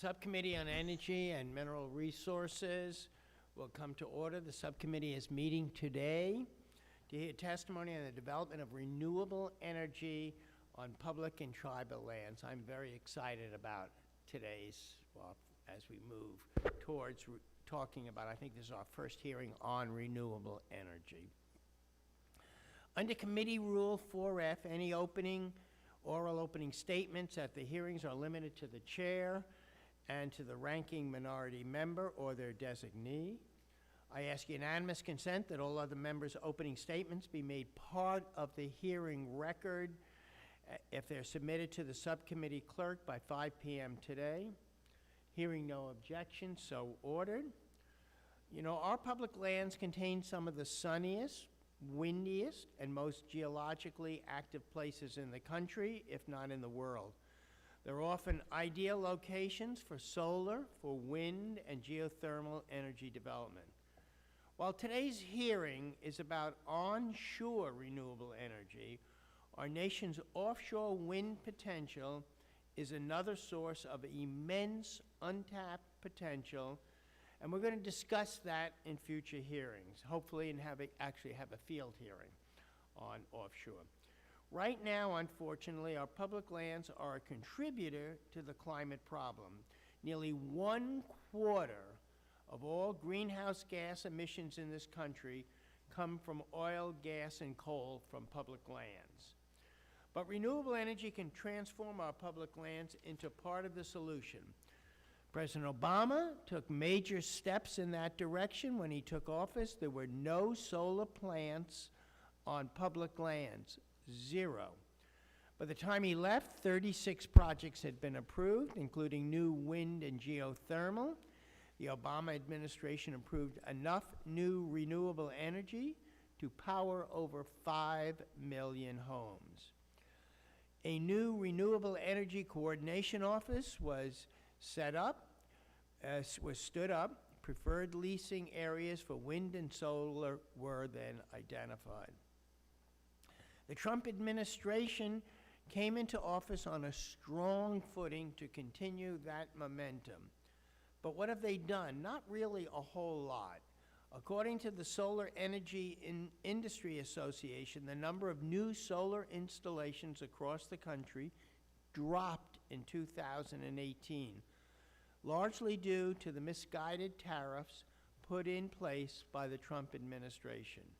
Subcommittee on Energy and Mineral Resources will come to order. The subcommittee is meeting today to hear testimony on the development of renewable energy on public and tribal lands. I'm very excited about today's, well, as we move towards talking about, I think this is our first hearing on renewable energy. Under Committee Rule 4F, any oral opening statements at the hearings are limited to the chair and to the ranking minority member or their designee. I ask unanimous consent that all other members' opening statements be made part of the hearing record if they're submitted to the subcommittee clerk by 5 p.m. today. Hearing no objections, so ordered. You know, our public lands contain some of the sunniest, windiest, and most geologically active places in the country, if not in the world. They're often ideal locations for solar, for wind, and geothermal energy development. While today's hearing is about onshore renewable energy, our nation's offshore wind potential is another source of immense untapped potential, and we're going to discuss that in future hearings, hopefully, and actually have a field hearing on offshore. Right now, unfortunately, our public lands are a contributor to the climate problem. Nearly 1/4 of all greenhouse gas emissions in this country come from oil, gas, and coal from public lands. But renewable energy can transform our public lands into part of the solution. President Obama took major steps in that direction when he took office. There were no solar plants on public lands, 0. By the time he left, 36 projects had been approved, including new wind and geothermal. The Obama administration approved enough new renewable energy to power over 5 million homes. A new renewable energy coordination office was stood up. Preferred leasing areas for wind and solar were then identified. The Trump administration came into office on a strong footing to continue that momentum. But what have they done? Not really a whole lot. According to the Solar Energy Industry Association, the number of new solar installations across the country dropped in 2018, largely due to the misguided tariffs put in place by the Trump administration.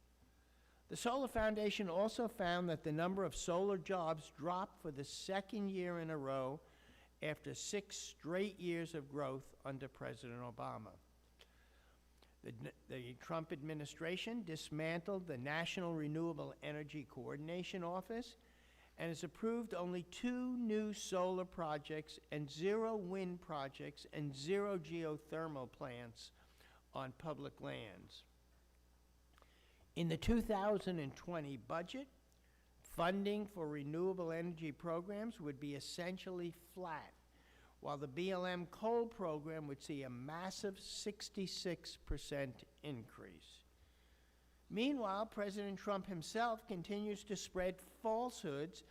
The Solar Foundation also found that the number of solar jobs dropped for the second year in a row after 6 straight years of growth under President Obama. The Trump administration dismantled the National Renewable Energy Coordination Office and has approved only 2 new solar projects and 0 wind projects and 0 geothermal plants on public lands. In the 2020 budget, funding for renewable energy programs would be essentially flat, while the BLM coal program would see a massive 66% increase. Meanwhile, President Trump himself continues to spread falsehoods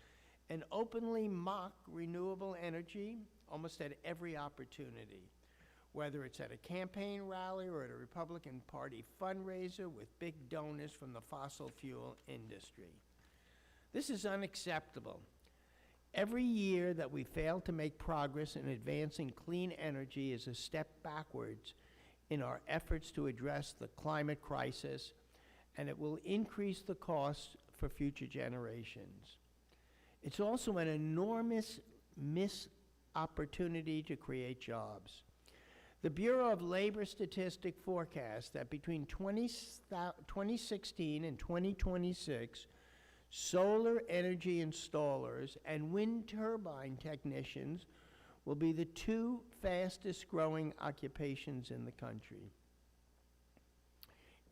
and openly mock renewable energy almost at every opportunity, whether it's at a campaign rally or at a Republican Party fundraiser with big donors from the fossil fuel industry. This is unacceptable. Every year that we fail to make progress in advancing clean energy is a step backwards in our efforts to address the climate crisis, and it will increase the costs for future generations. It's also an enormous missed opportunity to create jobs. The Bureau of Labor Statistics forecasts that between 2016 and 2026, solar energy installers and wind turbine technicians will be the 2 fastest growing occupations in the country.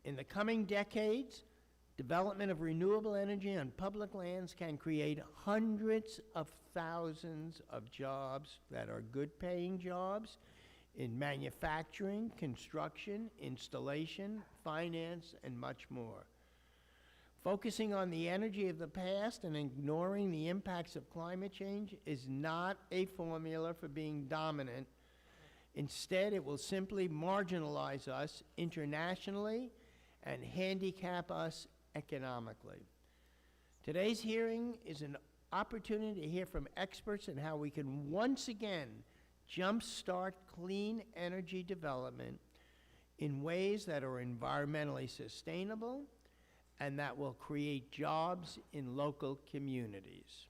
In the coming decades, development of renewable energy on public lands can create hundreds of thousands of jobs that are good paying jobs in manufacturing, construction, installation, finance, and much more. Focusing on the energy of the past and ignoring the impacts of climate change is not a formula for being dominant Instead, it will simply marginalize us internationally and handicap us economically. Today's hearing is an opportunity to hear from experts on how we can once again jumpstart clean energy development in ways that are environmentally sustainable and that will create jobs in local communities.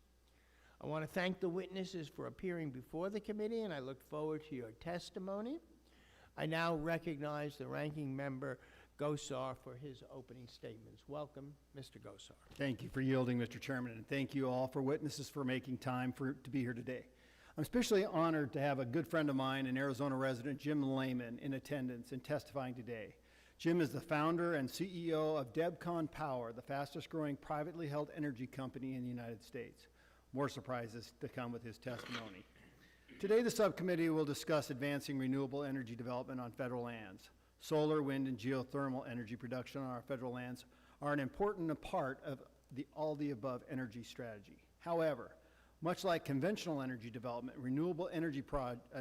I want to thank the witnesses for appearing before the committee, and I look forward to your testimony. I now recognize the ranking member, Gosar, for his opening statements. Welcome, Mr. Gosar. Thank you for yielding, Mr. Chairman, and thank you all for witnesses for making time to be here today. I'm especially honored to have a good friend of mine, an Arizona resident, Jim Laymon, in attendance and testifying today. Jim is the founder and CEO of DebCon Power, the fastest growing privately held energy company in the United States. More surprises to come with his testimony. Today, the subcommittee will discuss advancing renewable energy development on federal lands. Solar, wind, and geothermal energy production on our federal lands are an important part of all the above energy strategy. However, much like conventional energy development, renewable energy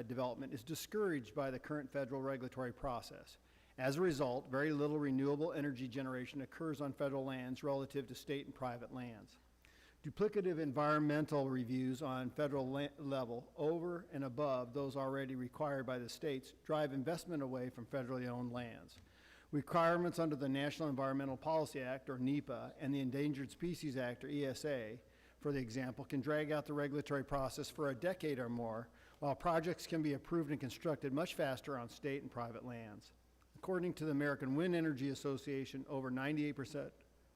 development is discouraged by the current federal regulatory process. As a result, very little renewable energy generation occurs on federal lands relative to state and private lands. Duplicative environmental reviews on federal level over and above those already required by the states drive investment away from federally owned lands. Requirements under the National Environmental Policy Act, or NEPA, and the Endangered Species Act, or ESA, for the example, can drag out the regulatory process for a decade or more, while projects can be approved and constructed much faster on state and private lands. According to the American Wind Energy Association, over 98%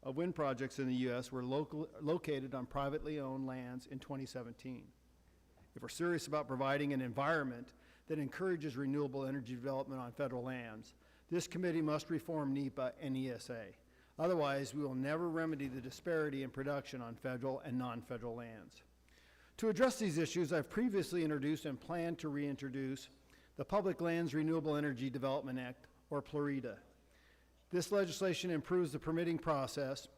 of wind projects in the U.S. were located on privately owned lands in 2017. If we're serious about providing an environment that encourages renewable energy development on federal lands, this committee must reform NEPA and ESA. Otherwise, we will never remedy the disparity in production on federal and non-federal lands. To address these issues, I've previously introduced and plan to reintroduce the Public Lands Renewable Energy Development Act, or PLREDA. This legislation improves the permitting process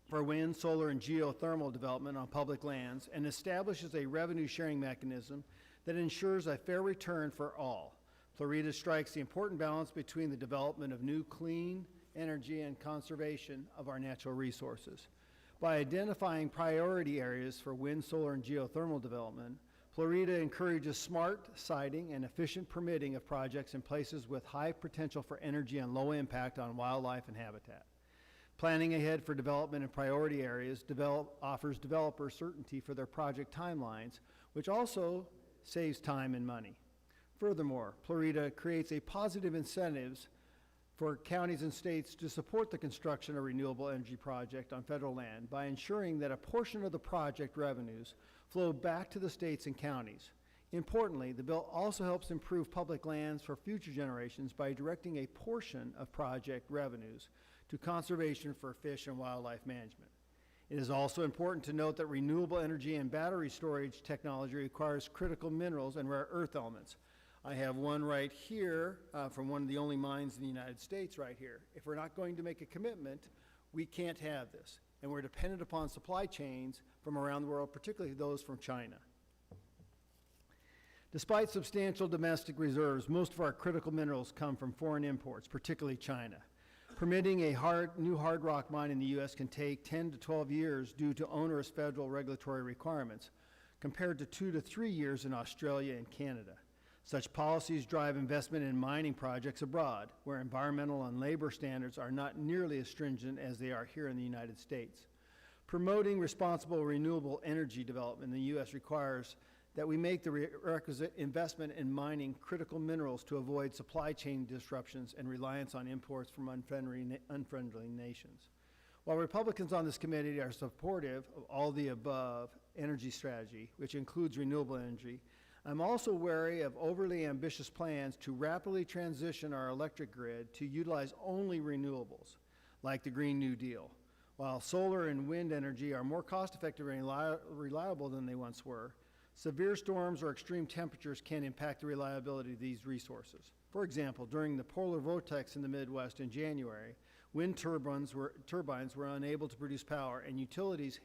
for wind, solar, and geothermal development on public lands and establishes a revenue-sharing mechanism that ensures a fair return for all. PLREDA strikes the important balance between the development of new clean energy and conservation of our natural resources. By identifying priority areas for wind, solar, and geothermal development, PLREDA encourages smart siting and efficient permitting of projects in places with high potential for energy and low impact on wildlife and habitat. Planning ahead for development in priority areas offers developers certainty for their project timelines, which also saves time and money. Furthermore, PLREDA creates a positive incentives for counties and states to support the construction of a renewable energy project on federal land by ensuring that a portion of the project revenues flow back to the states and counties. Importantly, the bill also helps improve public lands for future generations by directing a portion of project revenues to conservation for fish and wildlife management. It is also important to note that renewable energy and battery storage technology requires critical minerals and rare earth elements. I have one right here from one of the only mines in the United States right here. If we're not going to make a commitment, we can't have this. And we're dependent upon supply chains from around the world, particularly those from China. Despite substantial domestic reserves, most of our critical minerals come from foreign imports, particularly China. Permitting a new hard rock mine in the U.S. can take 10 to 12 years due to onerous federal regulatory requirements, compared to 2 to 3 years in Australia and Canada. Such policies drive investment in mining projects abroad, where environmental and labor standards are not nearly as stringent as they are here in the United States. Promoting responsible renewable energy development in the U.S. requires that we make the requisite investment in mining critical minerals to avoid supply chain disruptions and reliance on imports from unfriendly nations. While Republicans on this committee are supportive of all the above energy strategy, which includes renewable energy, I'm also wary of overly ambitious plans to rapidly transition our electric grid to utilize only renewables, like the Green New Deal. While solar and wind energy are more cost-effective and reliable than they once were, severe storms or extreme temperatures can impact the reliability of these resources. For example, during the polar vortex in the Midwest in January, wind turbines were unable to produce power, and utilities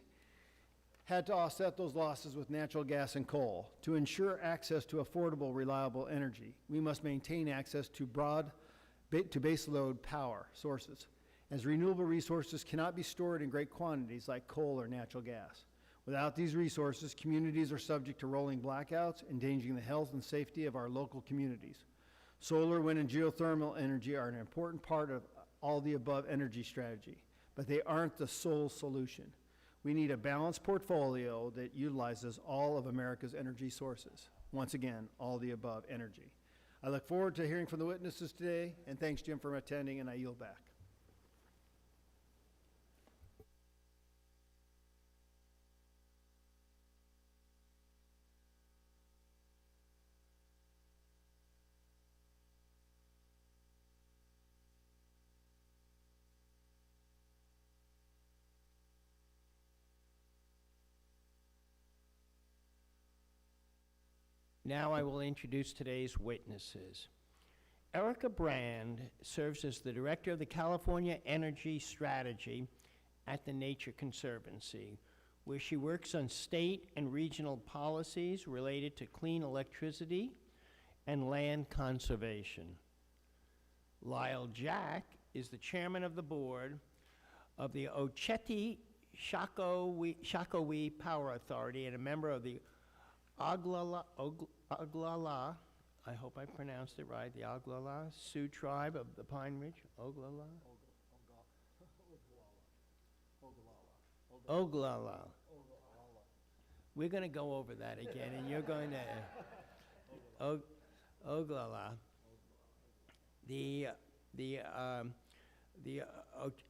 had to offset those losses with natural gas and coal. To ensure access to affordable, reliable energy, we must maintain access to baseload power sources, as renewable resources cannot be stored in great quantities like coal or natural gas. Without these resources, communities are subject to rolling blackouts, endangering the health and safety of our local communities. Solar, wind, and geothermal energy are an important part of all the above energy strategy, but they aren't the sole solution. We need a balanced portfolio that utilizes all of America's energy sources. Once again, all the above energy. I look forward to hearing from the witnesses today, and thanks, Jim, for attending, and I yield back. Now I will introduce today's witnesses. Erica Brand serves as the Director of the California Energy Strategy at the Nature Conservancy, where she works on state and regional policies related to clean electricity and land conservation. Lyle Jack is the Chairman of the Board of the Ocheti-Shakowee Power Authority and a member of the Oglala, I hope I pronounced it right, the Oglala Sioux Tribe of the Pine Ridge. Oglala? Oglala. We're going to go over that again, and you're going to Oglala. The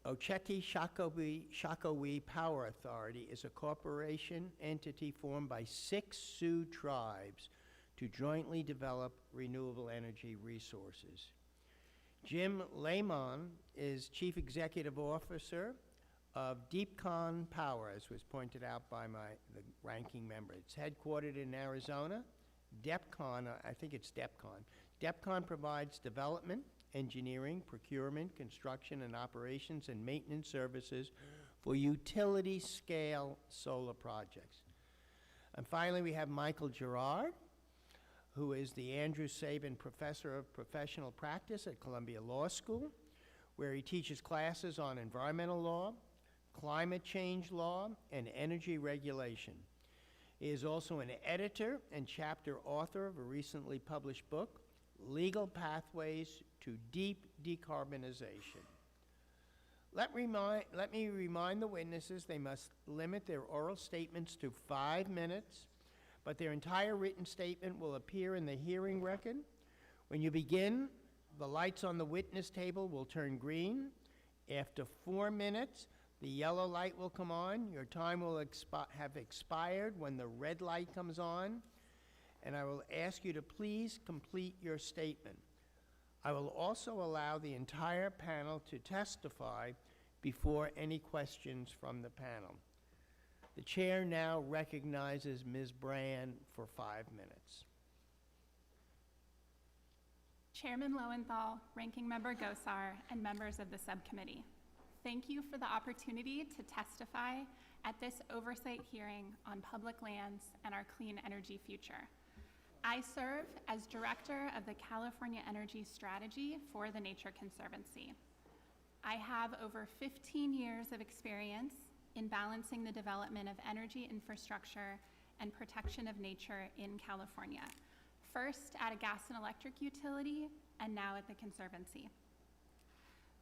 Ocheti-Shakowee Power Authority is a corporation entity formed by 6 Sioux tribes to jointly develop renewable energy resources. Jim Laymon is Chief Executive Officer of DeepCon Power, as was pointed out by the ranking member. It's headquartered in Arizona. DEPCON, I think it's DEPCON. DEPCON provides development, engineering, procurement, construction, and operations and maintenance services for utility-scale solar projects. And finally, we have Michael Gerard, who is the Andrew Sabin Professor of Professional Practice at Columbia Law School, where he teaches classes on environmental law, climate change law, and energy regulation. He is also an editor and chapter author of a recently published book, Legal Pathways to Deep Decarbonization. Let me remind the witnesses they must limit their oral statements to 5 minutes, but their entire written statement will appear in the hearing record. When you begin, the lights on the witness table will turn green. After 4 minutes, the yellow light will come on. Your time will have expired when the red light comes on, and I will ask you to please complete your statement. I will also allow the entire panel to testify before any questions from the panel. The chair now recognizes Ms. Brand for 5 minutes. Chairman Lowenthal, Ranking Member Gosar, and members of the subcommittee, thank you for the opportunity to testify at this oversight hearing on public lands and our clean energy future. I serve as Director of the California Energy Strategy for the Nature Conservancy. I have over 15 years of experience in balancing the development of energy infrastructure and protection of nature in California, first at a gas and electric utility and now at the Conservancy.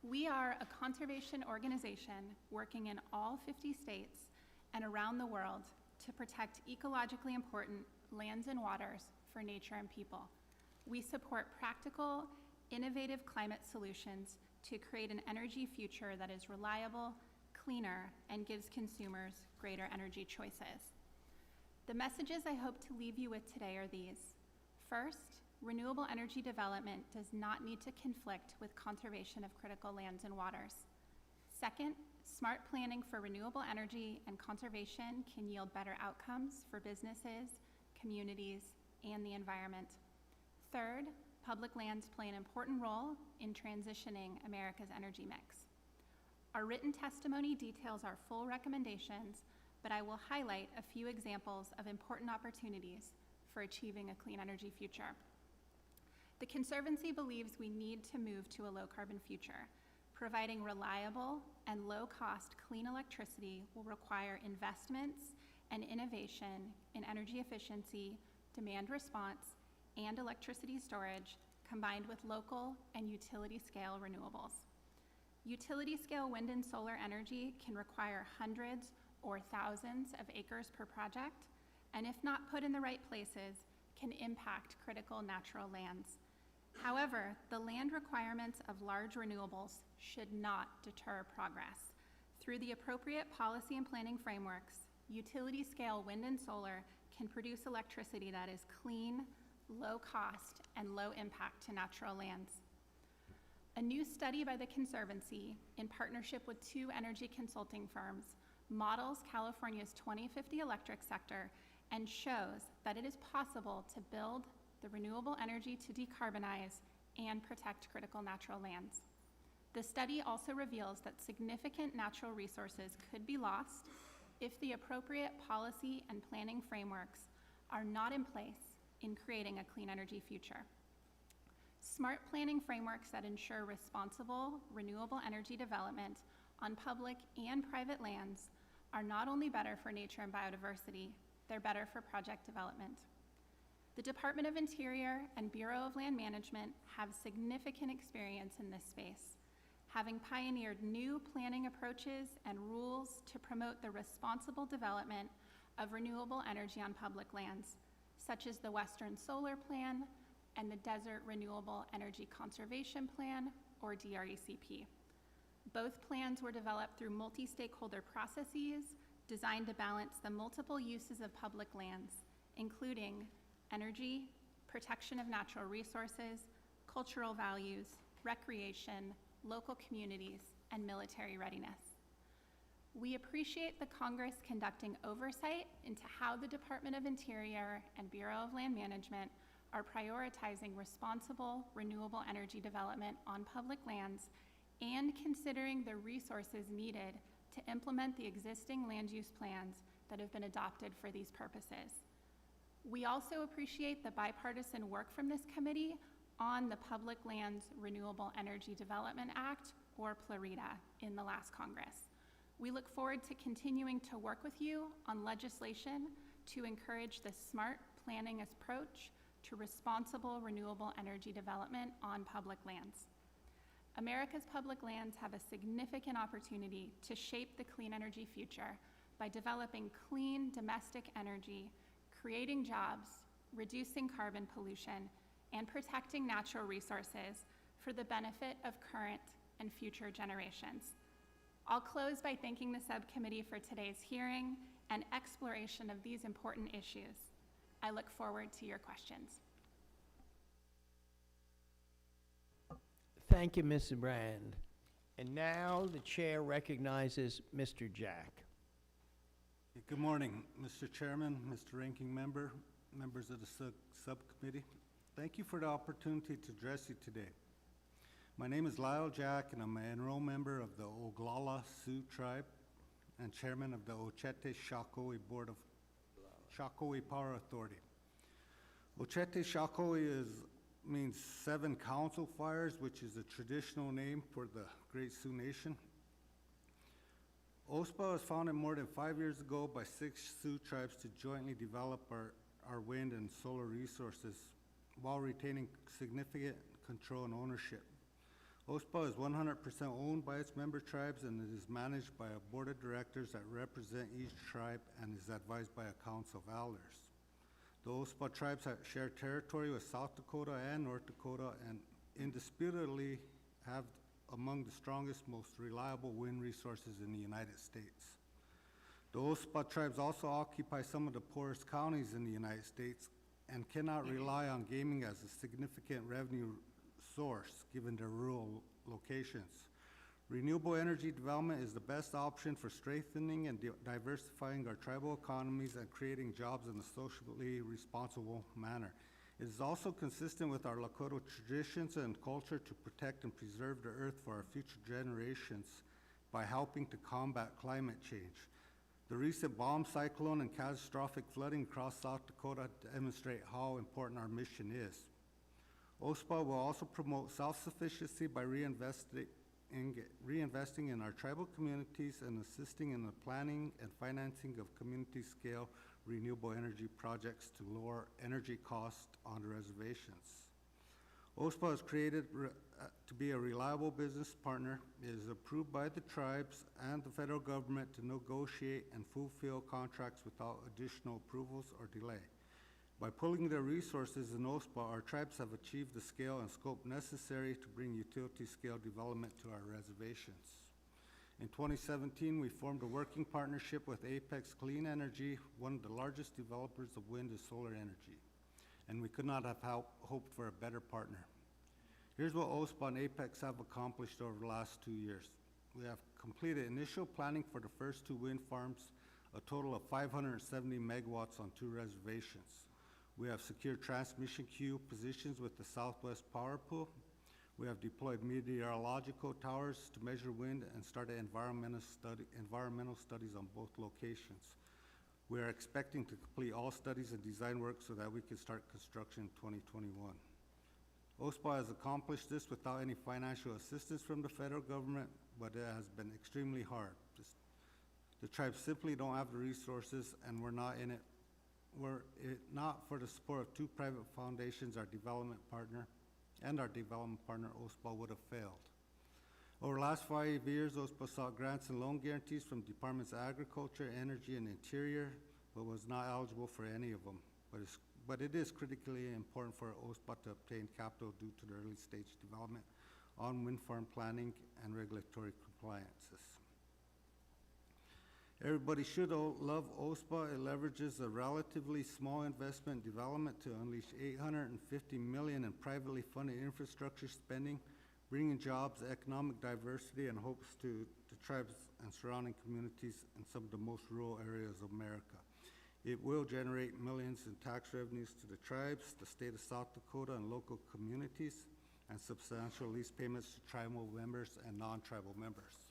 We are a conservation organization working in all 50 states and around the world to protect ecologically important lands and waters for nature and people. We support practical, innovative climate solutions to create an energy future that is reliable, cleaner, and gives consumers greater energy choices. The messages I hope to leave you with today are these. First, renewable energy development does not need to conflict with conservation of critical lands and waters. Second, smart planning for renewable energy and conservation can yield better outcomes for businesses, communities, and the environment. Third, public lands play an important role in transitioning America's energy mix. Our written testimony details our full recommendations but I will highlight a few examples of important opportunities for achieving a clean energy future. The Conservancy believes we need to move to a low-carbon future. Providing reliable and low-cost clean electricity will require investments and innovation in energy efficiency, demand response, and electricity storage, combined with local and utility-scale renewables. Utility-scale wind and solar energy can require hundreds or thousands of acres per project, and if not put in the right places, can impact critical natural lands. However, the land requirements of large renewables should not deter progress. Through the appropriate policy and planning frameworks, utility-scale wind and solar can produce electricity that is clean, low cost, and low impact to natural lands. A new study by the Conservancy, in partnership with 2 energy consulting firms, models California's 2050 electric sector and shows that it is possible to build the renewable energy to decarbonize and protect critical natural lands. The study also reveals that significant natural resources could be lost if the appropriate policy and planning frameworks are not in place in creating a clean energy future. Smart planning frameworks that ensure responsible, renewable energy development on public and private lands are not only better for nature and biodiversity, they're better for project development. The Department of Interior and Bureau of Land Management have significant experience in this space, having pioneered new planning approaches and rules to promote the responsible development of renewable energy on public lands, such as the Western Solar Plan and the Desert Renewable Energy Conservation Plan, or DRECP. Both plans were developed through multi-stakeholder processes designed to balance the multiple uses of public lands, including energy, protection of natural resources, cultural values, recreation, local communities, and military readiness. We appreciate the Congress conducting oversight into how the Department of Interior and Bureau of Land Management are prioritizing responsible, renewable energy development on public lands and considering the resources needed to implement the existing land use plans that have been adopted for these purposes. We also appreciate the bipartisan work from this committee on the Public Lands Renewable Energy Development Act, or PLREDA, in the last Congress. We look forward to continuing to work with you on legislation to encourage the smart planning approach to responsible renewable energy development on public lands. America's public lands have a significant opportunity to shape the clean energy future by developing clean domestic energy, creating jobs, reducing carbon pollution, and protecting natural resources for the benefit of current and future generations. I'll close by thanking the subcommittee for today's hearing and exploration of these important issues. I look forward to your questions. Thank you, Mrs. Brand. And now the chair recognizes Mr. Jack. Good morning, Mr. Chairman, Mr. Ranking Member, members of the subcommittee. Thank you for the opportunity to address you today. My name is Lyle Jack, and I'm an enrolled member of the Oglala Sioux Tribe and chairman of the Ochete Shakoi Board of Shakoi Power Authority. Ochete Shakoi means 7 council fires, which is a traditional name for the Great Sioux Nation. OSPA was founded more than 5 years ago by 6 Sioux tribes to jointly develop our wind and solar resources while retaining significant control and ownership. OSPA is 100% owned by its member tribes, and it is managed by a board of directors that represent each tribe and is advised by a council of elders. The OSPA tribes share territory with South Dakota and North Dakota, and indisputably have among the strongest, most reliable wind resources in the United States. The OSPA tribes also occupy some of the poorest counties in the United States and cannot rely on gaming as a significant revenue source given their rural locations. Renewable energy development is the best option for strengthening and diversifying our tribal economies and creating jobs in a socially responsible manner. It is also consistent with our Lakota traditions and culture to protect and preserve the earth for our future generations by helping to combat climate change. The recent bomb cyclone and catastrophic flooding across South Dakota demonstrate how important our mission is. OSPA will also promote self-sufficiency by reinvesting in our tribal communities and assisting in the planning and financing of community-scale renewable energy projects to lower energy costs on the reservations. OSPA is created to be a reliable business partner. It is approved by the tribes and the federal government to negotiate and fulfill contracts without additional approvals or delay. By pooling their resources in OSPA, our tribes have achieved the scale and scope necessary to bring utility-scale development to our reservations. In 2017, we formed a working partnership with Apex Clean Energy, one of the largest developers of wind and solar energy, and we could not have hoped for a better partner. Here's what OSPA and Apex have accomplished over the last 2 years. We have completed initial planning for the first 2 wind farms, a total of 570 megawatts on 2 reservations. We have secured transmission queue positions with the Southwest Power Pool. We have deployed meteorological towers to measure wind and started environmental studies on both locations. We are expecting to complete all studies and design work so that we can start construction in 2021. OSPA has accomplished this without any financial assistance from the federal government, but it has been extremely hard. The tribes simply don't have the resources, and we're not in it. Were it not for the support of 2 private foundations, our development partner, OSPA would have failed. Over the last 5 years, OSPA sought grants and loan guarantees from Departments of Agriculture, Energy, and Interior, but was not eligible for any of them. But it is critically important for OSPA to obtain capital due to the early stage development on wind farm planning and regulatory compliances. Everybody should love OSPA. It leverages a relatively small investment development to unleash $850 million in privately funded infrastructure spending, bringing jobs, economic diversity, and hopes to tribes and surrounding communities in some of the most rural areas of America. It will generate millions in tax revenues to the tribes, the state of South Dakota, and local communities, and substantial lease payments to tribal members and non-tribal members.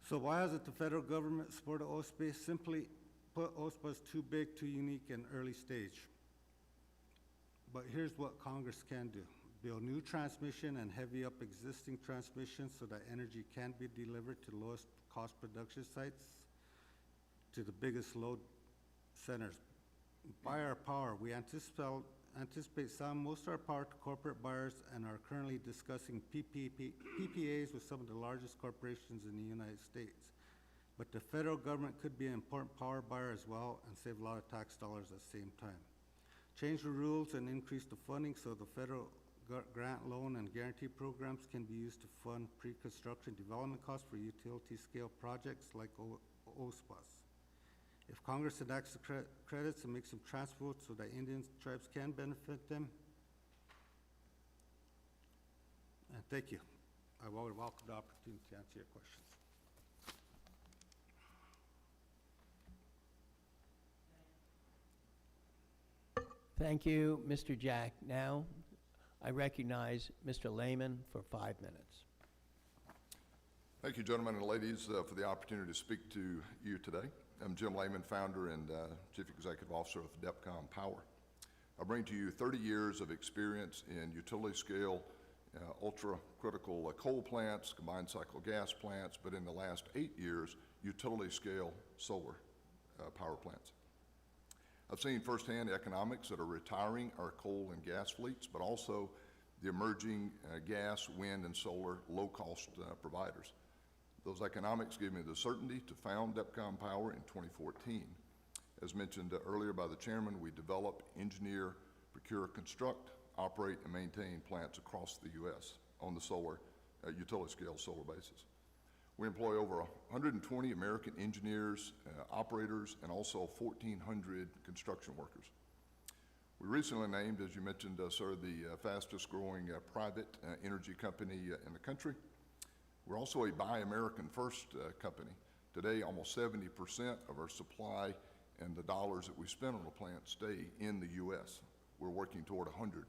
So why hasn't the federal government supported OSPA? Simply put, OSPA is too big, too unique, and early stage. But here's what Congress can do. Build new transmission and heavy up existing transmission so that energy can be delivered to the lowest cost production sites to the biggest load centers. Buy our power. We anticipate selling most of our power to corporate buyers and are currently discussing PPAs with some of the largest corporations in the United States. But the federal government could be an important power buyer as well and save a lot of tax dollars at the same time. Change the rules and increase the funding so the federal grant, loan, and guarantee programs can be used to fund pre-construction development costs for utility-scale projects like OSPAs. If Congress enacts the credits and makes them transferable so that Indian tribes can benefit them, and thank you. I would welcome the opportunity to answer your questions. Thank you, Mr. Jack. Now, I recognize Mr. Laymon for 5 minutes. Thank you, gentlemen and ladies, for the opportunity to speak to you today. I'm Jim Laymon, founder and Chief Executive Officer of DEPCOM Power. I bring to you 30 years of experience in utility-scale, ultra-critical coal plants, combined cycle gas plants, but in the last 8 years, utility-scale solar power plants. I've seen firsthand the economics that are retiring our coal and gas fleets, but also the emerging gas, wind, and solar low-cost providers. Those economics gave me the certainty to found DEPCOM Power in 2014. As mentioned earlier by the chairman, we develop, engineer, procure, construct, operate, and maintain plants across the U.S. on the solar, utility-scale solar basis. We employ over 120 American engineers, operators, and also 1,400 construction workers. We recently named, as you mentioned, sir, the fastest growing private energy company in the country. We're also a Buy American First company. Today, almost 70% of our supply and the dollars that we spend on the plant stay in the U.S. We're working toward 100%.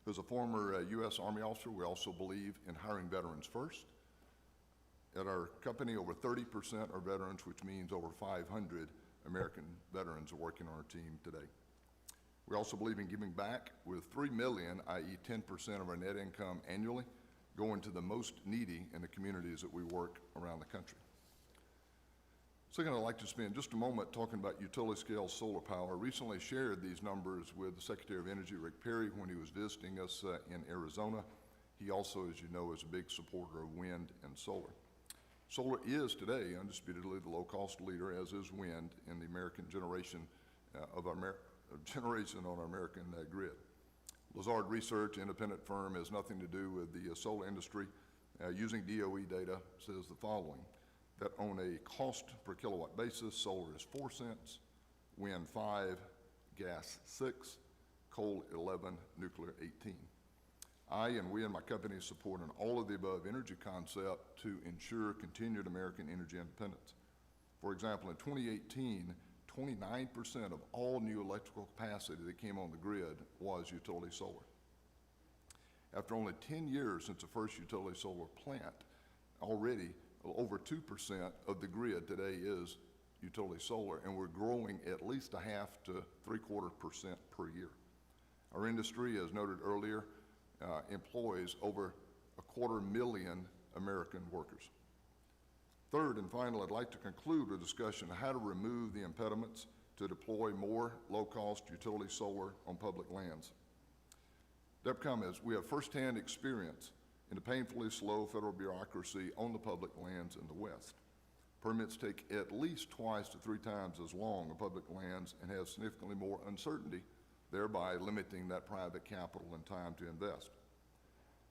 As a former U.S. Army officer, we also believe in hiring veterans first. At our company, over 30% are veterans, which means over 500 American veterans are working on our team today. We also believe in giving back, with 3 million, i.e. 10% of our net income annually, going to the most needy in the communities that we work around the country. Second, I'd like to spend just a moment talking about utility-scale solar power. I recently shared these numbers with the Secretary of Energy, Rick Perry, when he was visiting us in Arizona. He also, as you know, is a big supporter of wind and solar. Solar is today undisputedly the low-cost leader, as is wind, in the American generation generation on our American grid. Lazard Research, independent firm, has nothing to do with the solar industry. Using DOE data, says the following: that on a cost per kilowatt basis, solar is 4 cents, wind 5, gas 6, coal 11, nuclear 18. I and we and my company support an all of the above energy concept to ensure continued American energy independence. For example, in 2018, 29% of all new electrical capacity that came on the grid was utility solar. After only 10 years since the first utility solar plant, already over 2% of the grid today is utility solar, and we're growing at least 0.5 to 3/4% per year. Our industry, as noted earlier, employs over 250,000 American workers. Third and final, I'd like to conclude a discussion of how to remove the impediments to deploy more low-cost utility solar on public lands. We have firsthand experience in the painfully slow federal bureaucracy on the public lands in the West. Permits take at least twice to 3 times as long on public lands and have significantly more uncertainty, thereby limiting that private capital and time to invest.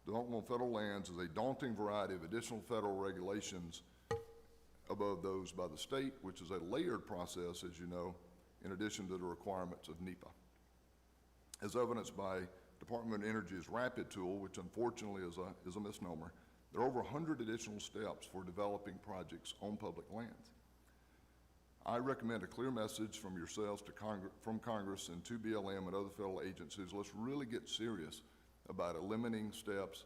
Development on federal lands is a daunting variety of additional federal regulations above those by the state, which is a layered process, as you know, in addition to the requirements of NEPA. As evidenced by Department of Energy's RAPID tool, which unfortunately is a misnomer, there are over 100 additional steps for developing projects on public lands. I recommend a clear message from yourselves to from Congress and to BLM and other federal agencies. Let's really get serious about eliminating steps.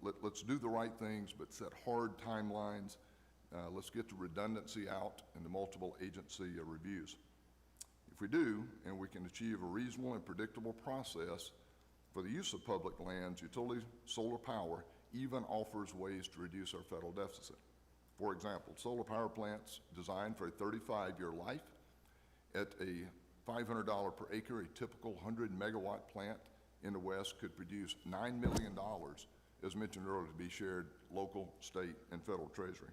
Let's do the right things, but set hard timelines. Let's get the redundancy out in the multiple agency reviews. If we do, and we can achieve a reasonable and predictable process for the use of public lands, utility solar power even offers ways to reduce our federal deficit. For example, solar power plants designed for a 35-year life at a $500 per acre, a typical 100-megawatt plant in the West could produce $9 million, as mentioned earlier, to be shared local, state, and federal treasury.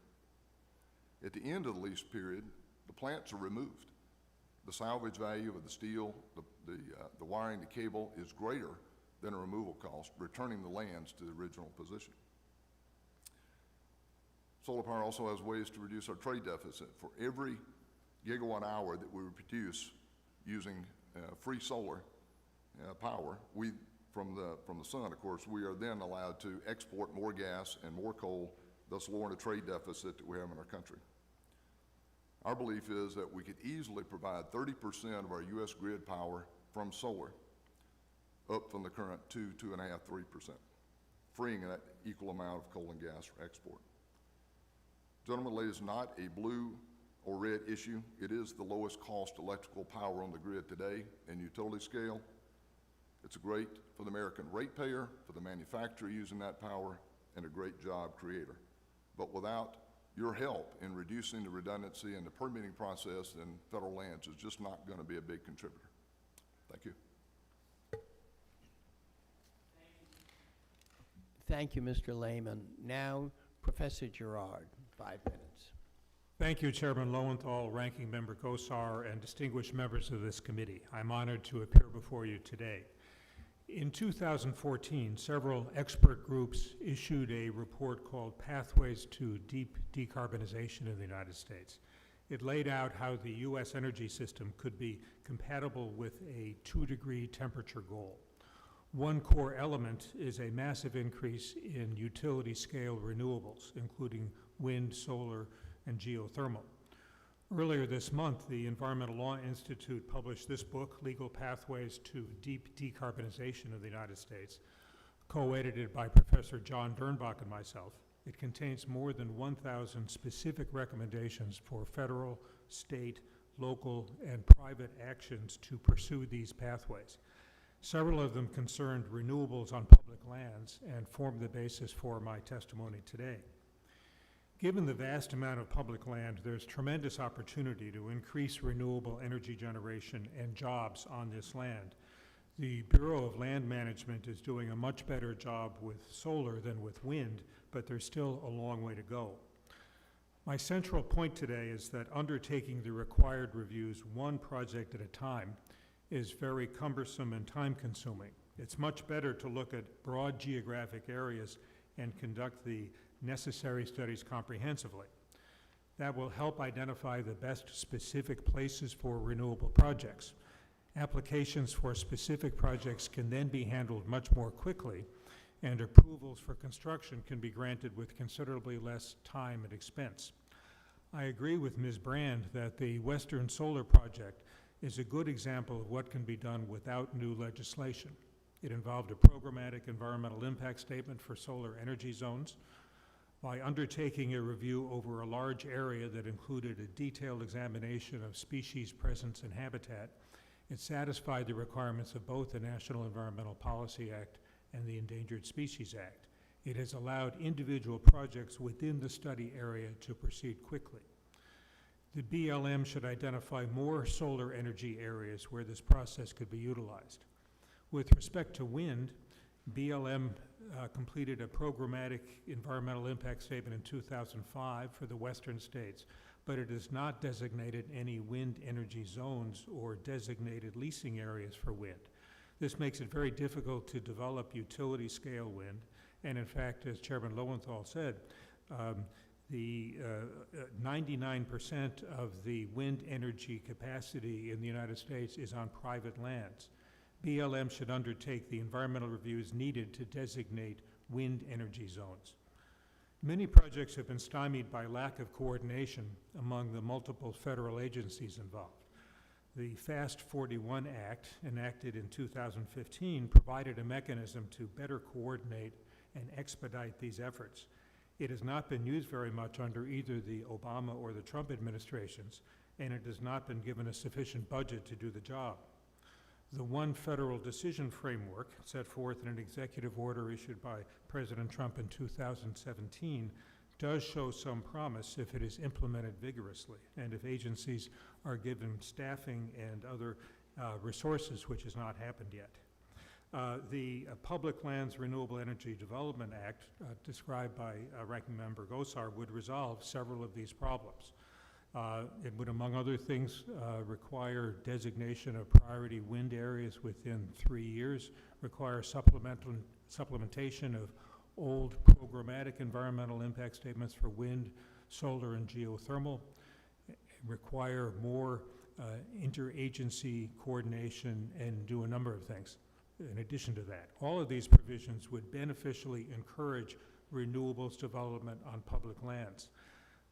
At the end of the lease period, the plants are removed. The salvage value of the steel, the wiring, the cable is greater than a removal cost, returning the lands to the original position. Solar power also has ways to reduce our trade deficit. For every gigawatt hour that we produce using free solar power, from the sun, of course, we are then allowed to export more gas and more coal, thus lowering the trade deficit that we have in our country. Our belief is that we could easily provide 30% of our U.S. grid power from solar, up from the current 2.5, 3%, freeing that equal amount of coal and gas for export. Gentlemen, ladies, not a blue or red issue. It is the lowest cost electrical power on the grid today in utility scale. It's great for the American ratepayer, for the manufacturer using that power, and a great job creator. But without your help in reducing the redundancy and the permitting process in federal lands, is just not going to be a big contributor. Thank you. Thank you, Mr. Laymon. Now, Professor Gerard, 5 minutes. Thank you, Chairman Lowenthal, Ranking Member Gosar, and distinguished members of this committee. I'm honored to appear before you today. In 2014, several expert groups issued a report called Pathways to Deep Decarbonization in the United States. It laid out how the U.S. energy system could be compatible with a 2-degree temperature goal. One core element is a massive increase in utility-scale renewables, including wind, solar, and geothermal. Earlier this month, the Environmental Law Institute published this book, Legal Pathways to Deep Decarbonization of the United States, co-edited by Professor John Dernbach and myself. It contains more than 1,000 specific recommendations for federal, state, local, and private actions to pursue these pathways. Several of them concerned renewables on public lands and form the basis for my testimony today. Given the vast amount of public land, there's tremendous opportunity to increase renewable energy generation and jobs on this land. The Bureau of Land Management is doing a much better job with solar than with wind, but there's still a long way to go. My central point today is that undertaking the required reviews one project at a time is very cumbersome and time-consuming. It's much better to look at broad geographic areas and conduct the necessary studies comprehensively. That will help identify the best specific places for renewable projects. Applications for specific projects can then be handled much more quickly, and approvals for construction can be granted with considerably less time and expense. I agree with Ms. Brand that the Western Solar Project is a good example of what can be done without new legislation. It involved a programmatic environmental impact statement for solar energy zones. By undertaking a review over a large area that included a detailed examination of species presence and habitat, it satisfied the requirements of both the National Environmental Policy Act and the Endangered Species Act. It has allowed individual projects within the study area to proceed quickly. The BLM should identify more solar energy areas where this process could be utilized. With respect to wind, BLM completed a programmatic environmental impact statement in 2005 for the western states, but it has not designated any wind energy zones or designated leasing areas for wind. This makes it very difficult to develop utility-scale wind, and in fact, as Chairman Lowenthal said, the 99% of the wind energy capacity in the United States is on private lands. BLM should undertake the environmental reviews needed to designate wind energy zones. Many projects have been stymied by lack of coordination among the multiple federal agencies involved. The FAST-41 Act, enacted in 2015, provided a mechanism to better coordinate and expedite these efforts. It has not been used very much under either the Obama or the Trump administrations, and it has not been given a sufficient budget to do the job. The One Federal Decision Framework, set forth in an executive order issued by President Trump in 2017, does show some promise if it is implemented vigorously and if agencies are given staffing and other resources, which has not happened yet. The Public Lands Renewable Energy Development Act, described by Ranking Member Gosar, would resolve several of these problems. It would, among other things, require designation of priority wind areas within 3 years, require supplementation of old programmatic environmental impact statements for wind, solar, and geothermal, require more interagency coordination, and do a number of things in addition to that. All of these provisions would beneficially encourage renewables development on public lands.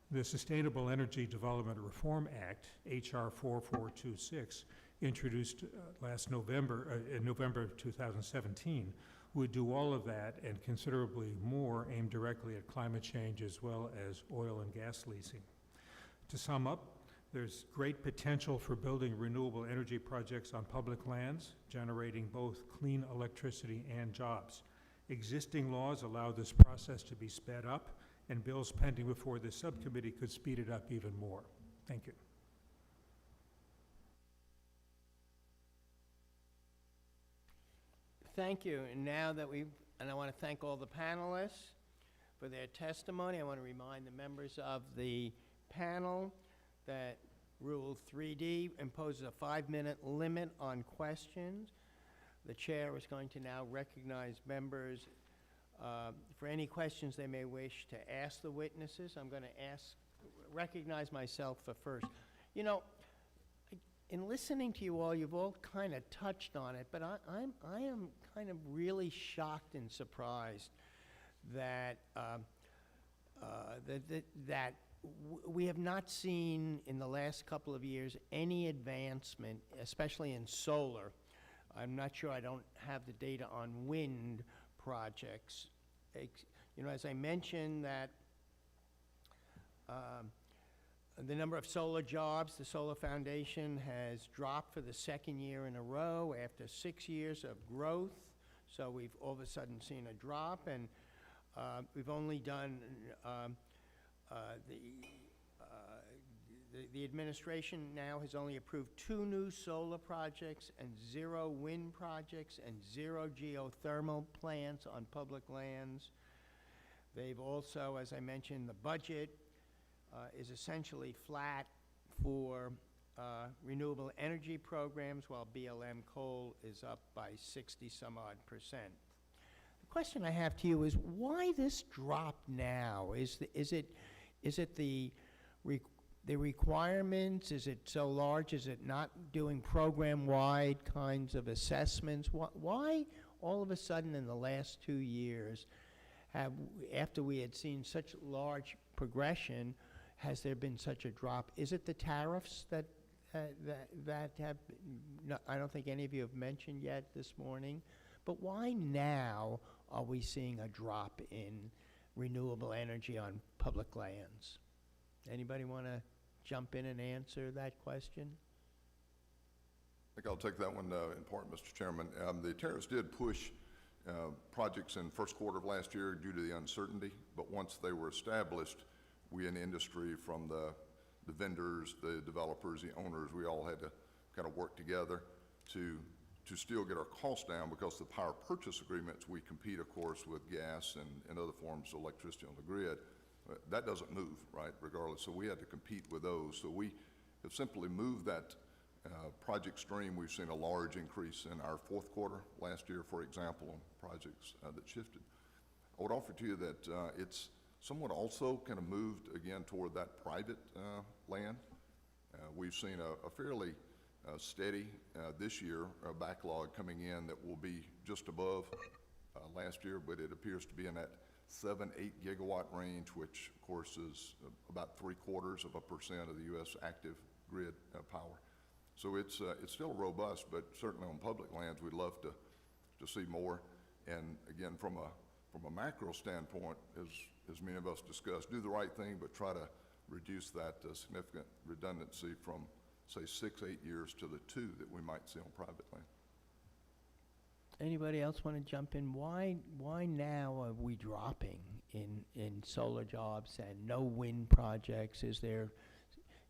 The Sustainable Energy Development Reform Act, H.R. 4426, introduced last November, in November of 2017, would do all of that and considerably more aimed directly at climate change as well as oil and gas leasing. To sum up, there's great potential for building renewable energy projects on public lands, generating both clean electricity and jobs. Existing laws allow this process to be sped up, and bills pending before this subcommittee could speed it up even more. Thank you. Thank you. And now that and I want to thank all the panelists for their testimony. I want to remind the members of the panel that Rule 3D imposes a 5-minute limit on questions. The chair is going to now recognize members for any questions they may wish to ask the witnesses. I'm going to recognize myself first. You know, in listening to you all, you've all kind of touched on it, but I am kind of really shocked and surprised that we have not seen in the last couple of years any advancement, especially in solar. I'm not sure, I don't have the data on wind projects, You know, as I mentioned, that the number of solar jobs, the Solar Foundation has dropped for the second year in a row after 6 years of growth. So we've all of a sudden seen a drop, and we've only done, the administration now has only approved 2 new solar projects and 0 wind projects and 0 geothermal plants on public lands. They've also, as I mentioned, the budget is essentially flat for renewable energy programs, while BLM coal is up by 60-some-odd%. The question I have to you is, why this drop now? Is it the requirements? Is it so large? Is it not doing program-wide kinds of assessments? Why all of a sudden in the last 2 years, after we had seen such large progression, has there been such a drop? Is it the tariffs that have, no, I don't think any of you have mentioned yet this morning, but why now are we seeing a drop in renewable energy on public lands? Anybody want to jump in and answer that question? I think I'll take that one in part, Mr. Chairman. The tariffs did push projects in first quarter of last year due to the uncertainty, but once they were established, we in the industry, from the vendors, the developers, the owners, we all had to kind of work together to still get our costs down, because the power purchase agreements, we compete, of course, with gas and other forms of electricity on the grid. That doesn't move, right, regardless. So we had to compete with those. So we have simply moved that project stream. We've seen a large increase in our fourth quarter last year, for example, on projects that shifted. I would offer to you that it's somewhat also kind of moved again toward that private land. We've seen a fairly steady this year backlog coming in that will be just above last year, but it appears to be in that 7-8 gigawatt range, which of course is about 3/4% of the U.S. active grid power. So it's still robust, but certainly on public lands, we'd love to see more. And again, from a macro standpoint, as many of us discussed, do the right thing, but try to reduce that significant redundancy from, say, 6-8 years to the 2 that we might see on private land. Anybody else want to jump in? Why now are we dropping in solar jobs and no wind projects?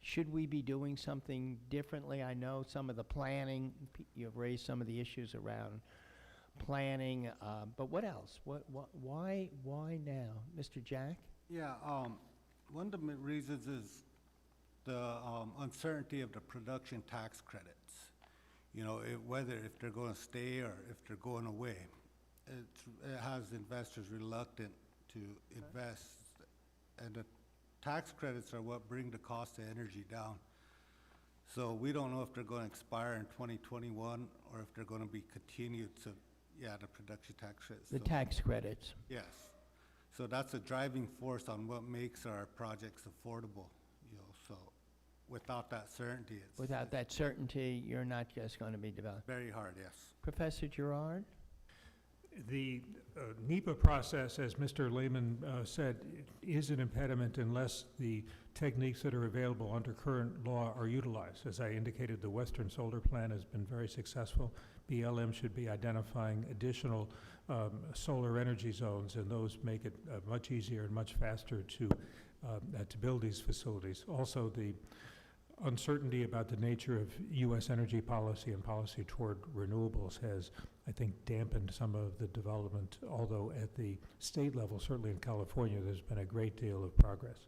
Should we be doing something differently? I know some of the planning, you've raised some of the issues around planning, but what else? Why now? Mr. Jack? Yeah, one of the reasons is the uncertainty of the production tax credits. You know, whether if they're going to stay or if they're going away. It has investors reluctant to invest, and the tax credits are what bring the cost of energy down. So we don't know if they're going to expire in 2021 or if they're going to be continued. So yeah, the production tax credits. The tax credits. Yes. So that's a driving force on what makes our projects affordable, you know, so without that certainty, Without that certainty, you're not just going to be developed. very hard, yes. Professor Gerard? The NEPA process, as Mr. Laymon said, is an impediment unless the techniques that are available under current law are utilized. As I indicated, the Western Solar Plan has been very successful. BLM should be identifying additional solar energy zones, and those make it much easier and much faster to build these facilities. Also, the uncertainty about the nature of U.S. energy policy and policy toward renewables has, I think, dampened some of the development, although at the state level, certainly in California, there's been a great deal of progress.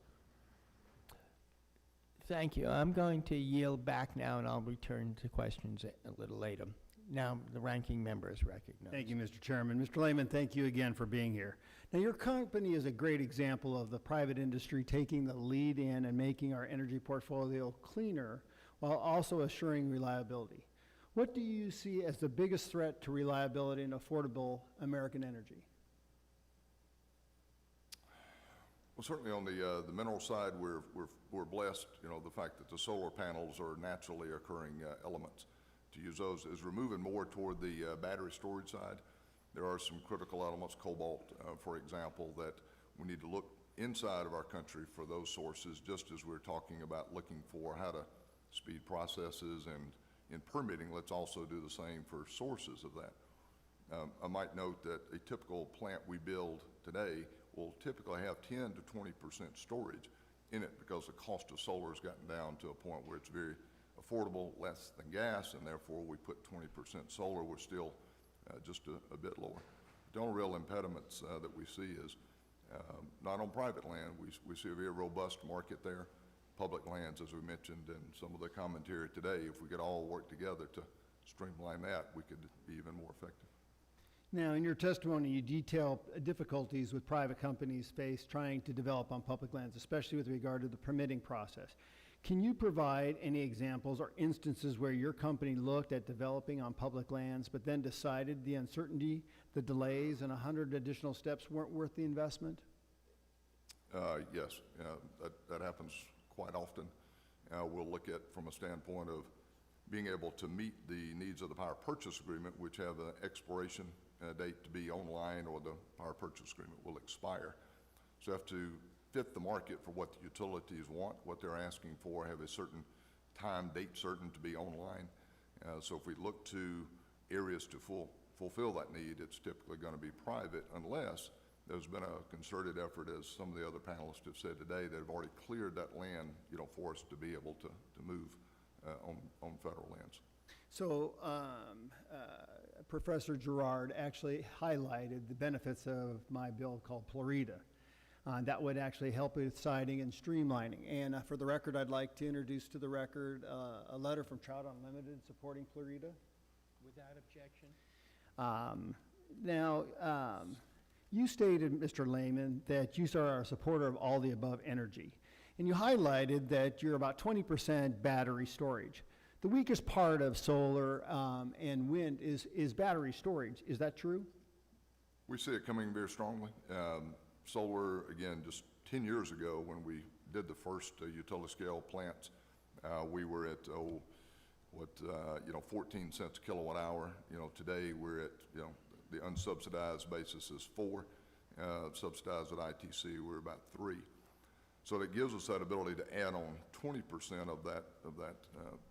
Thank you. I'm going to yield back now, and I'll return to questions a little later. Now, the ranking member is recognized. Thank you, Mr. Chairman. Mr. Laymon, thank you again for being here. Now, your company is a great example of the private industry taking the lead in and making our energy portfolio cleaner while also assuring reliability. What do you see as the biggest threat to reliability and affordable American energy? Well, certainly on the mineral side, we're blessed, you know, the fact that the solar panels are naturally occurring elements. To use those, as we're moving more toward the battery storage side, there are some critical elements, cobalt, for example, that We need to look inside of our country for those sources, just as we're talking about looking for how to speed processes, and in permitting, let's also do the same for sources of that. I might note that a typical plant we build today will typically have 10 to 20% storage in it, because the cost of solar has gotten down to a point where it's very affordable, less than gas, and therefore we put 20% solar. We're still just a bit lower. The only real impediments that we see is not on private land. We see a very robust market there. Public lands, as we mentioned in some of the commentary today, if we could all work together to streamline that, we could be even more effective. Now, in your testimony, you detail difficulties with private companies face trying to develop on public lands, especially with regard to the permitting process. Can you provide any examples or instances where your company looked at developing on public lands, but then decided the uncertainty, the delays, and 100 additional steps weren't worth the investment? Yes, that happens quite often. We'll look at from a standpoint of being able to meet the needs of the power purchase agreement, which have an expiration date to be online, or the power purchase agreement will expire. So you have to fit the market for what the utilities want, what they're asking for, have a certain time, date certain to be online. So if we look to areas to fulfill that need, it's typically going to be private, unless there's been a concerted effort, as some of the other panelists have said today, that have already cleared that land, for us to be able to move on federal lands. So Professor Gerard actually highlighted the benefits of my bill called Florida. That would actually help with siting and streamlining. And for the record, I'd like to introduce to the record a letter from Trout Unlimited supporting Florida. Without objection. Now, you stated, Mr. Laymon, that you are a supporter of all the above energy. And you highlighted that you're about 20% battery storage. The weakest part of solar and wind is battery storage. Is that true? We see it coming very strongly. Solar, again, just 10 years ago when we did the first utility scale plants, we were at 14 cents a kilowatt hour. Today we're at, the unsubsidized basis is 4. Subsidized at ITC, we're about 3. So that gives us that ability to add on 20% of that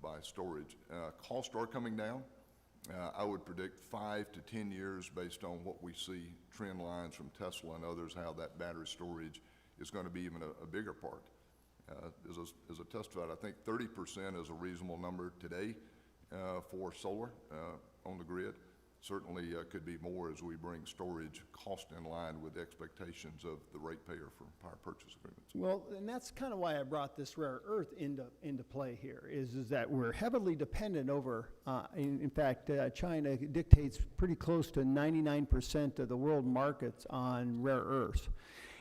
by storage. Costs are coming down. I would predict 5 to 10 years, based on what we see trend lines from Tesla and others, how that battery storage is going to be even a bigger part. As a testified, I think 30% is a reasonable number today for solar on the grid. Certainly could be more as we bring storage cost in line with the expectations of the ratepayer for power purchase agreements. Well, and that's kind of why I brought this rare earth into play here, is that we're heavily dependent over, in fact, China dictates pretty close to 99% of the world markets on rare earths.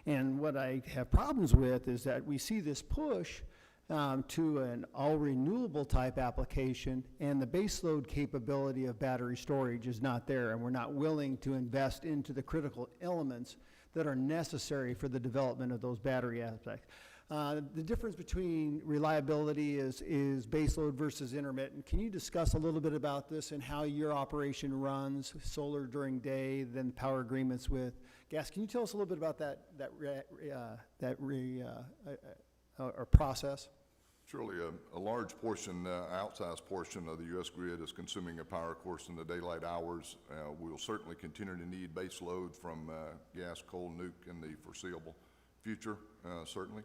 And what I have problems with is that we see this push to an all-renewable type application, and the baseload capability of battery storage is not there, and we're not willing to invest into the critical elements that are necessary for the development of those battery aspects. The difference between reliability is baseload versus intermittent. Can you discuss a little bit about this and how your operation runs, solar during day, then power agreements with gas? Can you tell us a little bit about that process? Surely a large portion, outsized portion of the U.S. grid is consuming a power, of course, in the daylight hours. We will certainly continue to need base load from gas, coal, nuke in the foreseeable future, certainly.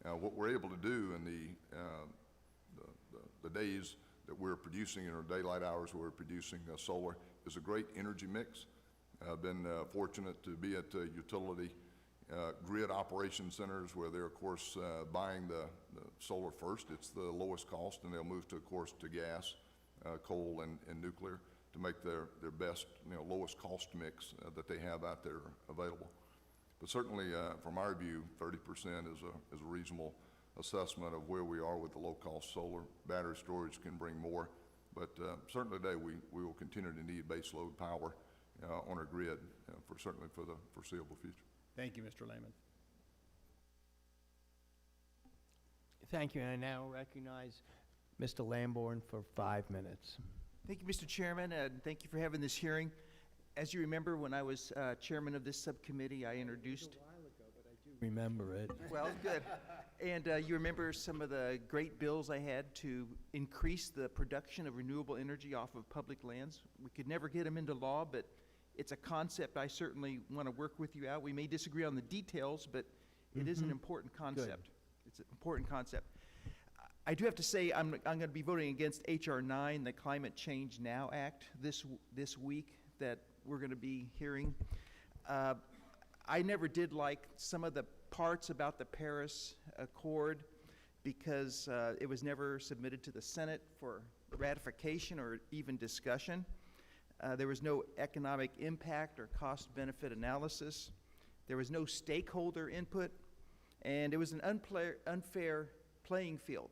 What we're able to do in the days that we're producing in our daylight hours, where we're producing solar, is a great energy mix. I've been fortunate to be at utility grid operation centers where they're, of course, buying the solar first. It's the lowest cost, and they'll move to, of course, to gas, coal, and nuclear to make their best, lowest cost mix that they have out there available. But certainly, from our view, 30% is a reasonable assessment of where we are with the low-cost solar. Battery storage can bring more, but certainly today we will continue to need base load power on our grid certainly for the foreseeable future. Thank you, Mr. Laymon. Thank you, and I now recognize Mr. Lamborn for 5 minutes. Thank you, Mr. Chairman, and thank you for having this hearing. As you remember, when I was chairman of this subcommittee, I introduced... remember it. Well, good. And you remember some of the great bills I had to increase the production of renewable energy off of public lands? We could never get them into law, but it's a concept I certainly want to work with you out. We may disagree on the details, but it is an important concept. It's an important concept. I do have to say I'm going to be voting against H.R. 9, the Climate Change Now Act, this week that we're going to be hearing. I never did like some of the parts about the Paris Accord because it was never submitted to the Senate for ratification or even discussion. There was no economic impact or cost-benefit analysis. There was no stakeholder input, and it was an unfair playing field.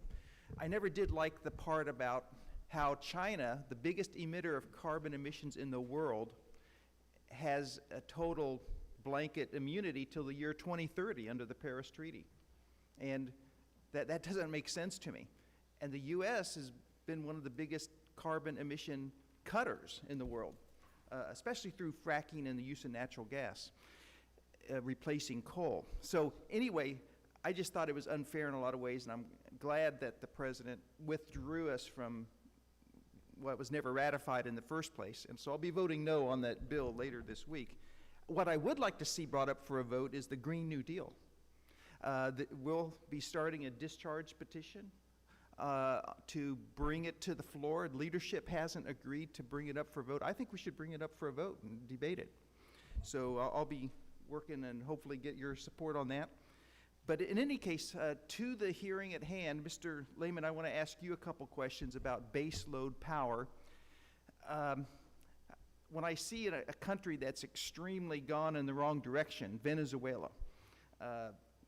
I never did like the part about how China, the biggest emitter of carbon emissions in the world, has a total blanket immunity till the year 2030 under the Paris Treaty. And that doesn't make sense to me. And the U.S. has been one of the biggest carbon emission cutters in the world, especially through fracking and the use of natural gas, replacing coal. So anyway, I just thought it was unfair in a lot of ways, and I'm glad that the president withdrew us from what was never ratified in the first place. And so I'll be voting no on that bill later this week. What I would like to see brought up for a vote is the Green New Deal. We'll be starting a discharge petition to bring it to the floor. Leadership hasn't agreed to bring it up for a vote. I think we should bring it up for a vote and debate it. So I'll be working and hopefully get your support on that. But in any case, to the hearing at hand, Mr. Laymon, I want to ask you a couple questions about base load power. When I see a country that's extremely gone in the wrong direction, Venezuela,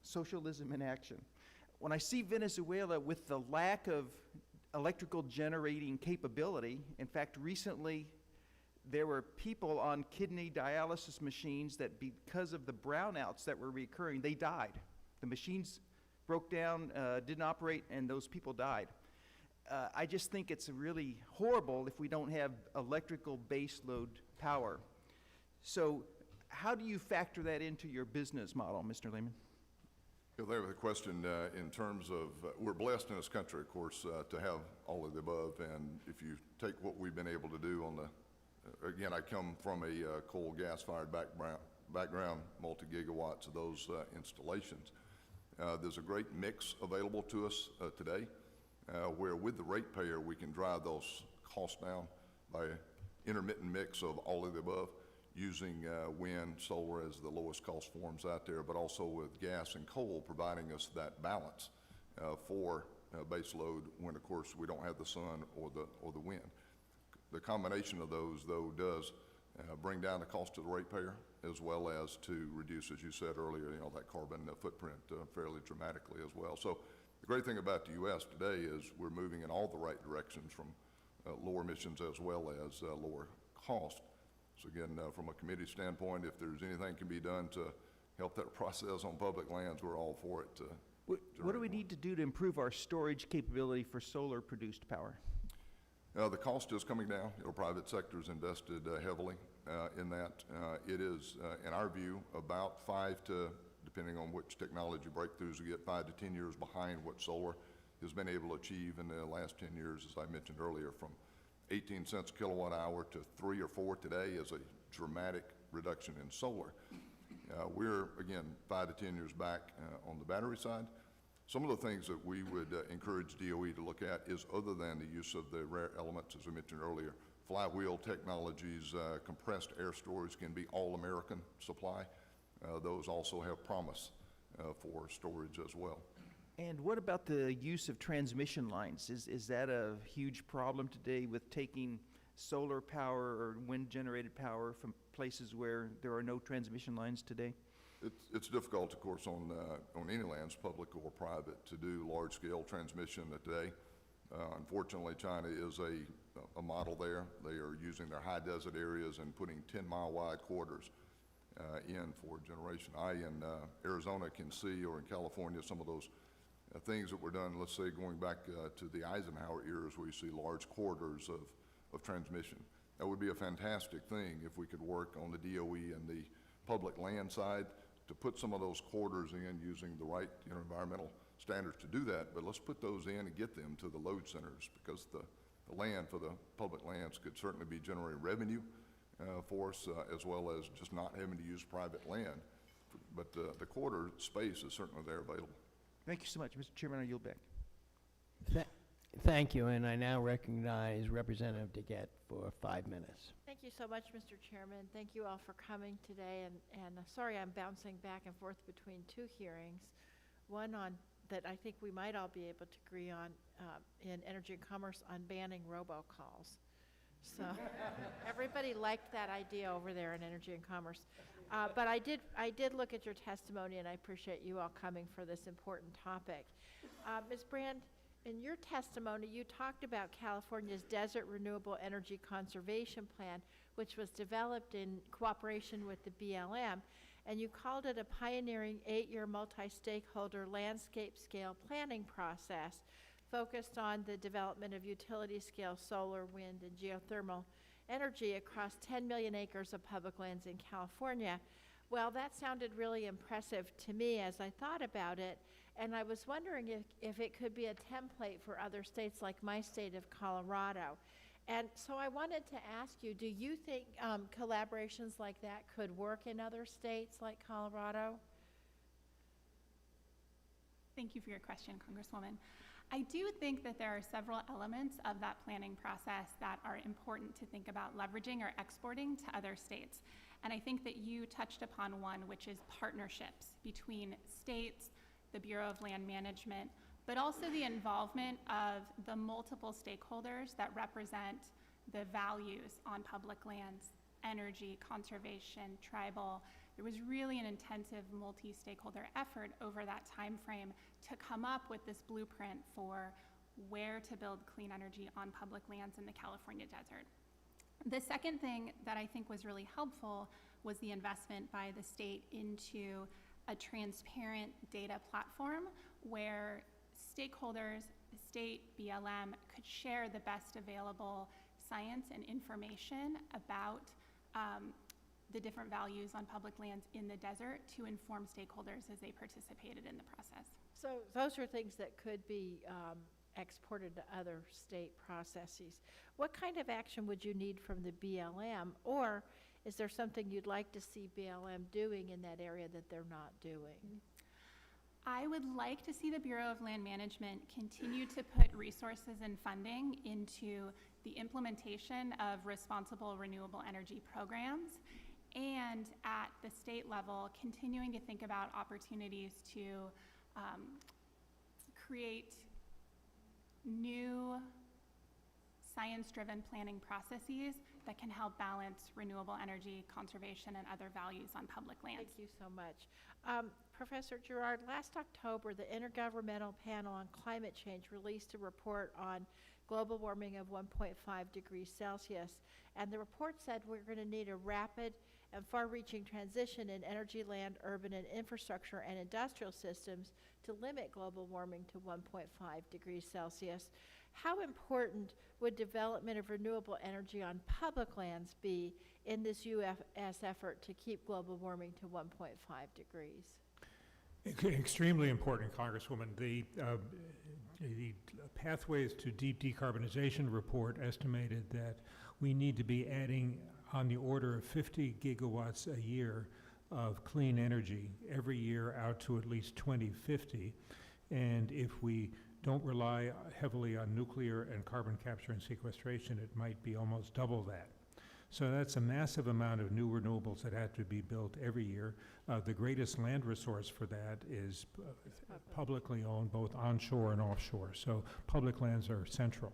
socialism in action, when I see Venezuela with the lack of electrical generating capability, in fact, recently there were people on kidney dialysis machines that because of the brownouts that were recurring, they died. The machines broke down, didn't operate, and those people died. I just think it's really horrible if we don't have electrical baseload power. So how do you factor that into your business model, Mr. Laymon? There was a question in terms of, we're blessed in this country, of course, to have all of the above, and if you take what we've been able to do on the, again, I come from a coal gas-fired background, multi-gigawatts of those installations. There's a great mix available to us today, where with the ratepayer we can drive those costs down by intermittent mix of all of the above, using wind, solar as the lowest cost forms out there, but also with gas and coal providing us that balance for base load when, of course, we don't have the sun or the wind. The combination of those, though, does bring down the cost to the ratepayer, as well as to reduce, as you said earlier, that carbon footprint fairly dramatically as well. So the great thing about the U.S. today is we're moving in all the right directions from lower emissions as well as lower cost. So again, from a committee standpoint, if there's anything can be done to help that process on public lands, we're all for it. What do we need to do to improve our storage capability for solar-produced power? The cost is coming down. Private sector's invested heavily in that. It is, in our view, about 5 to, depending on which technology breakthroughs we get, 5 to 10 years behind what solar has been able to achieve in the last 10 years, as I mentioned earlier, from 18 cents a kilowatt hour to 3 or 4 today is a dramatic reduction in solar. We're, again, 5 to 10 years back on the battery side. Some of the things that we would encourage DOE to look at is, other than the use of the rare elements, as I mentioned earlier, flywheel technologies, compressed air storage can be all-American supply. Those also have promise for storage as well. And what about the use of transmission lines? Is that a huge problem today with taking solar power or wind-generated power from places where there are no transmission lines today? It's difficult, of course, on any lands, public or private, to do large-scale transmission today. Unfortunately, China is a model there. They are using their high desert areas and putting 10-mile-wide corridors in for generation. I, in Arizona, can see, or in California, some of those things that were done, let's say, going back to the Eisenhower eras, where you see large corridors of transmission. That would be a fantastic thing if we could work on the DOE and the public land side to put some of those corridors in using the right, environmental standards to do that, but let's put those in and get them to the load centers, because the land for the public lands could certainly be generating revenue for us, as well as just not having to use private land. But the corridor space is certainly there available. Thank you so much. Mr. Chairman, I yield back. Thank you, and I now recognize Representative DeGette for 5 minutes. Thank you so much, Mr. Chairman. Thank you all for coming today, and sorry I'm bouncing back and forth between two hearings. One on that I think we might all be able to agree on in Energy and Commerce on banning robocalls. So everybody liked that idea over there in Energy and Commerce. But I did look at your testimony, and I appreciate you all coming for this important topic. Ms. Brand, in your testimony, you talked about California's Desert Renewable Energy Conservation Plan, which was developed in cooperation with the BLM, and you called it a pioneering 8-year multi-stakeholder landscape-scale planning process focused on the development of utility-scale solar, wind, and geothermal energy across 10 million acres of public lands in California. Well, that sounded really impressive to me as I thought about it, and I was wondering if it could be a template for other states like my state of Colorado. And so I wanted to ask you, do you think collaborations like that could work in other states like Colorado? Thank you for your question, Congresswoman. I do think that there are several elements of that planning process that are important to think about leveraging or exporting to other states. And I think that you touched upon one, which is partnerships between states, the Bureau of Land Management, but also the involvement of the multiple stakeholders that represent the values on public lands, energy, conservation, tribal. There was really an intensive multi-stakeholder effort over that time frame to come up with this blueprint for where to build clean energy on public lands in the California desert. The second thing that I think was really helpful was the investment by the state into a transparent data platform where stakeholders, the state, BLM, could share the best available science and information about the different values on public lands in the desert to inform stakeholders as they participated in the process. So those are things that could be exported to other state processes. What kind of action would you need from the BLM, or is there something you'd like to see BLM doing in that area that they're not doing? I would like to see the Bureau of Land Management continue to put resources and funding into the implementation of responsible renewable energy programs, and at the state level, continuing to think about opportunities to create new science-driven planning processes that can help balance renewable energy, conservation, and other values on public lands. Thank you so much. Professor Gerard, last October, the Intergovernmental Panel on Climate Change released a report on global warming of 1.5 degrees Celsius, and the report said we're going to need a rapid and far-reaching transition in energy, land, urban, and infrastructure and industrial systems to limit global warming to 1.5 degrees Celsius. How important would development of renewable energy on public lands be in this U.S. effort to keep global warming to 1.5 degrees? Extremely important, Congresswoman. The Pathways to Deep Decarbonization report estimated that we need to be adding on the order of 50 gigawatts a year of clean energy every year out to at least 2050. And if we don't rely heavily on nuclear and carbon capture and sequestration, it might be almost double that. So that's a massive amount of new renewables that have to be built every year. The greatest land resource for that is publicly owned, both onshore and offshore. So public lands are central.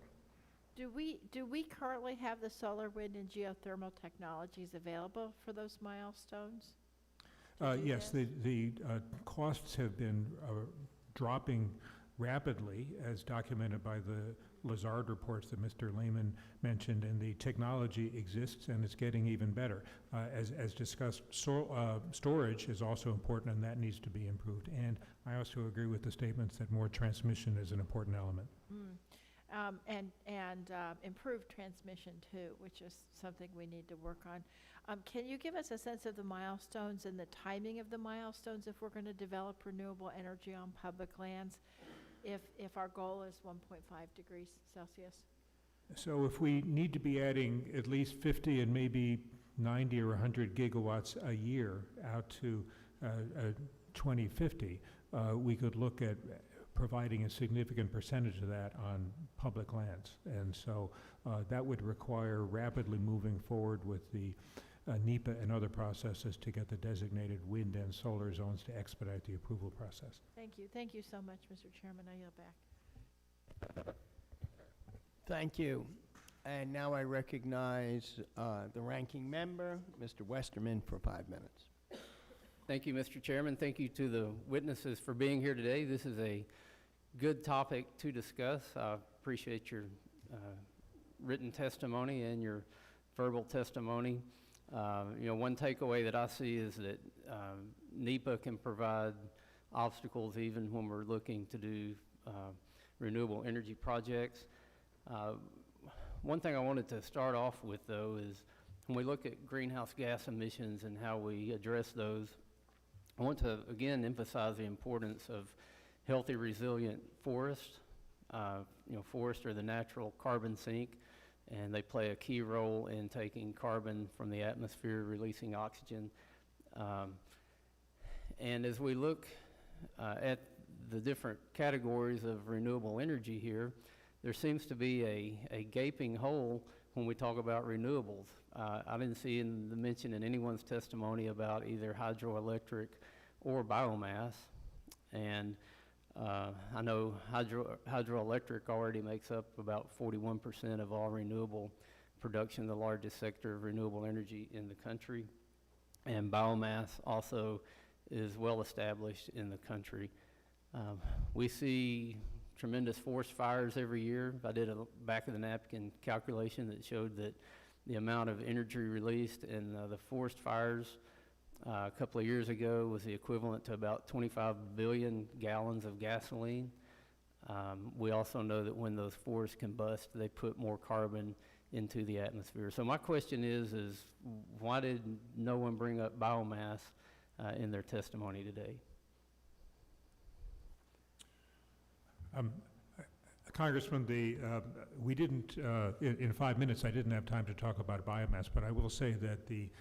Do we currently have the solar, wind, and geothermal technologies available for those milestones? Yes, the costs have been dropping rapidly, as documented by the Lazard reports that Mr. Laymon mentioned, and the technology exists and it's getting even better. As discussed, storage is also important, and that needs to be improved. And I also agree with the statements that more transmission is an important element. and improved transmission too, which is something we need to work on. Can you give us a sense of the milestones and the timing of the milestones if we're going to develop renewable energy on public lands, if our goal is 1.5 degrees Celsius? So if we need to be adding at least 50 and maybe 90 or 100 gigawatts a year out to 2050, we could look at providing a significant percentage of that on public lands. And so that would require rapidly moving forward with the NEPA and other processes to get the designated wind and solar zones to expedite the approval process. Thank you. Thank you so much, Mr. Chairman. I yield back. Thank you. And now I recognize the ranking member, Mr. Westerman, for 5 minutes. Thank you, Mr. Chairman. Thank you to the witnesses for being here today. This is a good topic to discuss. I appreciate your written testimony and your verbal testimony. One takeaway that I see is that NEPA can provide obstacles even when we're looking to do renewable energy projects. One thing I wanted to start off with, though, is when we look at greenhouse gas emissions and how we address those, I want to, again, emphasize the importance of healthy, resilient forests. Forests are the natural carbon sink, and they play a key role in taking carbon from the atmosphere, releasing oxygen. And as we look at the different categories of renewable energy here, there seems to be a gaping hole when we talk about renewables. I didn't see the mention in anyone's testimony about either hydroelectric or biomass. And I know hydroelectric already makes up about 41% of all renewable production, the largest sector of renewable energy in the country. And biomass also is well established in the country. We see tremendous forest fires every year. I did a back of the napkin calculation that showed that the amount of energy released in the forest fires a couple of years ago was the equivalent to about 25 billion gallons of gasoline. We also know that when those forests combust, they put more carbon into the atmosphere. So my question is why did no one bring up biomass in their testimony today? Congressman, we didn't, in 5 minutes, I didn't have time to talk about biomass, but I will say that the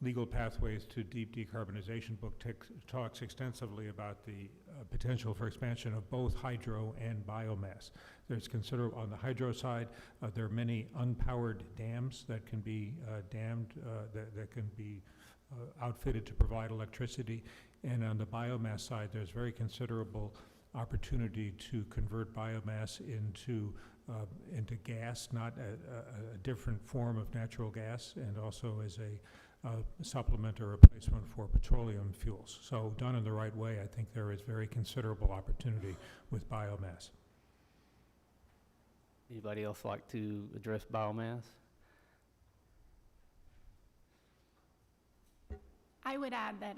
Legal Pathways to Deep Decarbonization book talks extensively about the potential for expansion of both hydro and biomass. There's considerable, on the hydro side, there are many unpowered dams that can be dammed, that can be outfitted to provide electricity. And on the biomass side, there's very considerable opportunity to convert biomass into gas, not a different form of natural gas, and also as a supplement or replacement for petroleum fuels. So done in the right way, I think there is very considerable opportunity with biomass. Anybody else like to address biomass? I would add that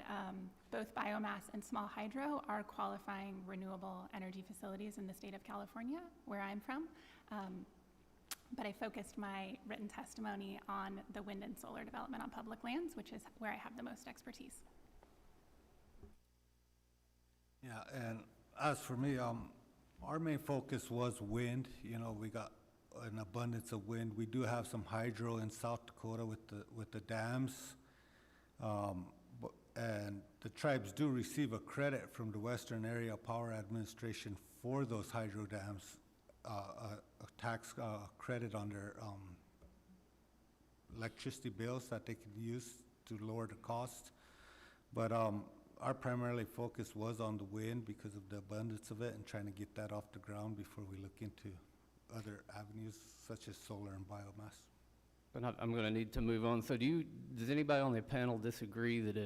both biomass and small hydro are qualifying renewable energy facilities in the state of California, where I'm from. But I focused my written testimony on the wind and solar development on public lands, which is where I have the most expertise. Yeah, and as for me, our main focus was wind. We got an abundance of wind. We do have some hydro in South Dakota with the dams. And the tribes do receive a credit from the Western Area Power Administration for those hydro dams, a tax credit on their electricity bills that they can use to lower the cost. But our primarily focus was on the wind because of the abundance of it and trying to get that off the ground before we look into other avenues such as solar and biomass. But I'm going to need to move on. So does anybody on the panel disagree that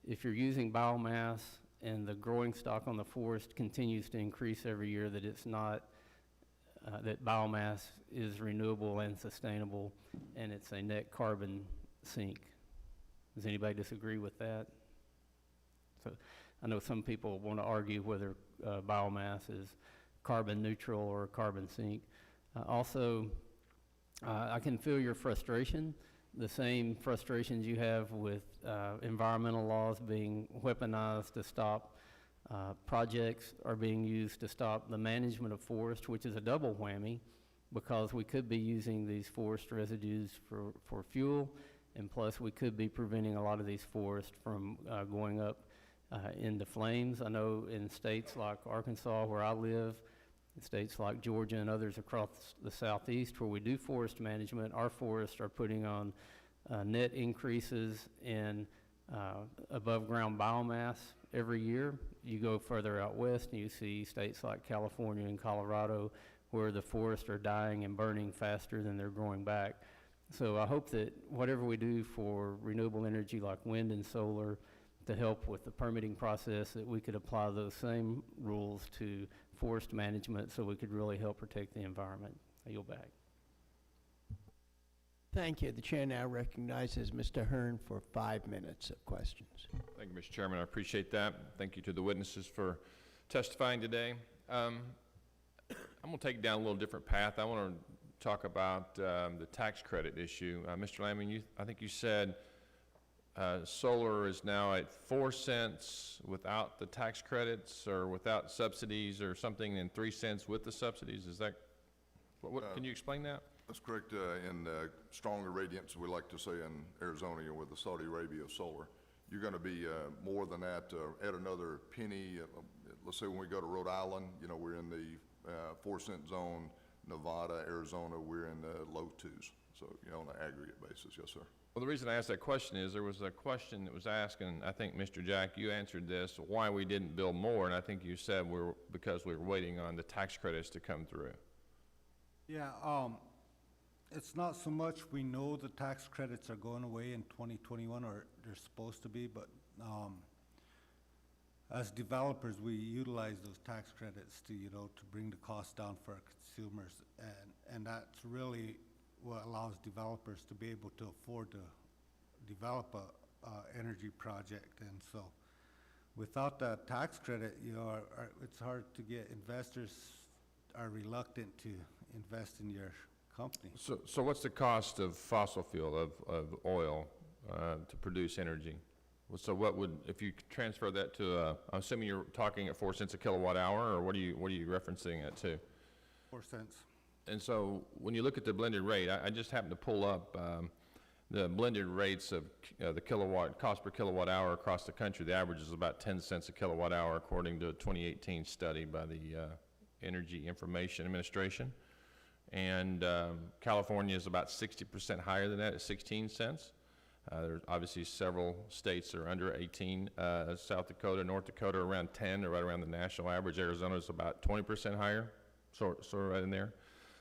if you're using biomass and the growing stock on the forest continues to increase every year, that it's not, that biomass is renewable and sustainable and it's a net carbon sink? Does anybody disagree with that? So I know some people want to argue whether biomass is carbon neutral or carbon sink. Also, I can feel your frustration, the same frustrations you have with environmental laws being weaponized to stop projects are being used to stop the management of forest, which is a double whammy, because we could be using these forest residues for fuel, and plus we could be preventing a lot of these forests from going up into flames. I know in states like Arkansas, where I live, in states like Georgia and others across the southeast where we do forest management, our forests are putting on net increases in above ground biomass every year. You go further out west and you see states like California and Colorado where the forests are dying and burning faster than they're growing back. So I hope that whatever we do for renewable energy like wind and solar to help with the permitting process, that we could apply those same rules to forest management so we could really help protect the environment. I yield back. Thank you. The chair now recognizes Mr. Hearn for 5 minutes of questions. Thank you, Mr. Chairman. I appreciate that. Thank you to the witnesses for testifying today. I'm going to take it down a little different path. I want to talk about the tax credit issue. Mr. Laymon, I think you said solar is now at 4 cents without the tax credits or without subsidies or something, and 3 cents with the subsidies. Is that, can you explain that? That's correct. In stronger radiance, we like to say in Arizona, with the Saudi Arabia solar, you're going to be more than that. Add another penny. Let's say when we go to Rhode Island, we're in the 4 cent zone. Nevada, Arizona, we're in the low twos. So, on an aggregate basis, yes, sir. Well, the reason I asked that question is there was a question that was asked, and I think, Mr. Jack, you answered this, why we didn't build more, and I think you said because we were waiting on the tax credits to come through. Yeah, it's not so much we know the tax credits are going away in 2021, or they're supposed to be, but as developers, we utilize those tax credits to, to bring the cost down for our consumers, and that's really what allows developers to be able to afford to develop a energy project. And so without that tax credit, it's hard to get investors are reluctant to invest in your company. So what's the cost of fossil fuel, of oil, to produce energy? Well, so what would, if you transfer that to, I'm assuming you're talking at 4 cents a kilowatt hour, or what are you referencing it to? 4 cents. And so when you look at the blended rate, I just happened to pull up the blended rates of the cost per kilowatt hour across the country. The average is about 10 cents a kilowatt hour, according to a 2018 study by the Energy Information Administration. And California is about 60% higher than that at 16 cents. There's obviously several states that are under 18. South Dakota, North Dakota are around 10, or right around the national average. Arizona is about 20% higher, sort of right in there.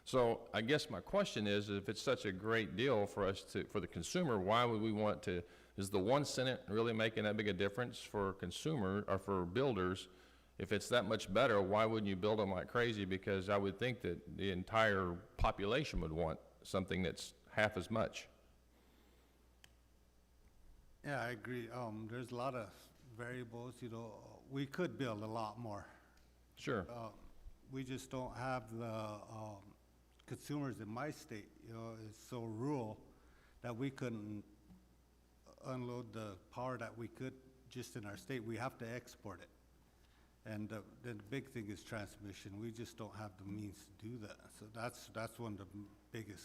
So I guess my question is, if it's such a great deal for us for the consumer, why would we want to, is the 1 cent really making that big a difference for consumer or for builders? If it's that much better, why wouldn't you build them like crazy? Because I would think that the entire population would want something that's half as much. Yeah, I agree. There's a lot of variables, we could build a lot more. Sure. We just don't have the consumers in my state, it's so rural that we couldn't unload the power that we could just in our state. We have to export it. And the big thing is transmission. We just don't have the means to do that. So that's one of the biggest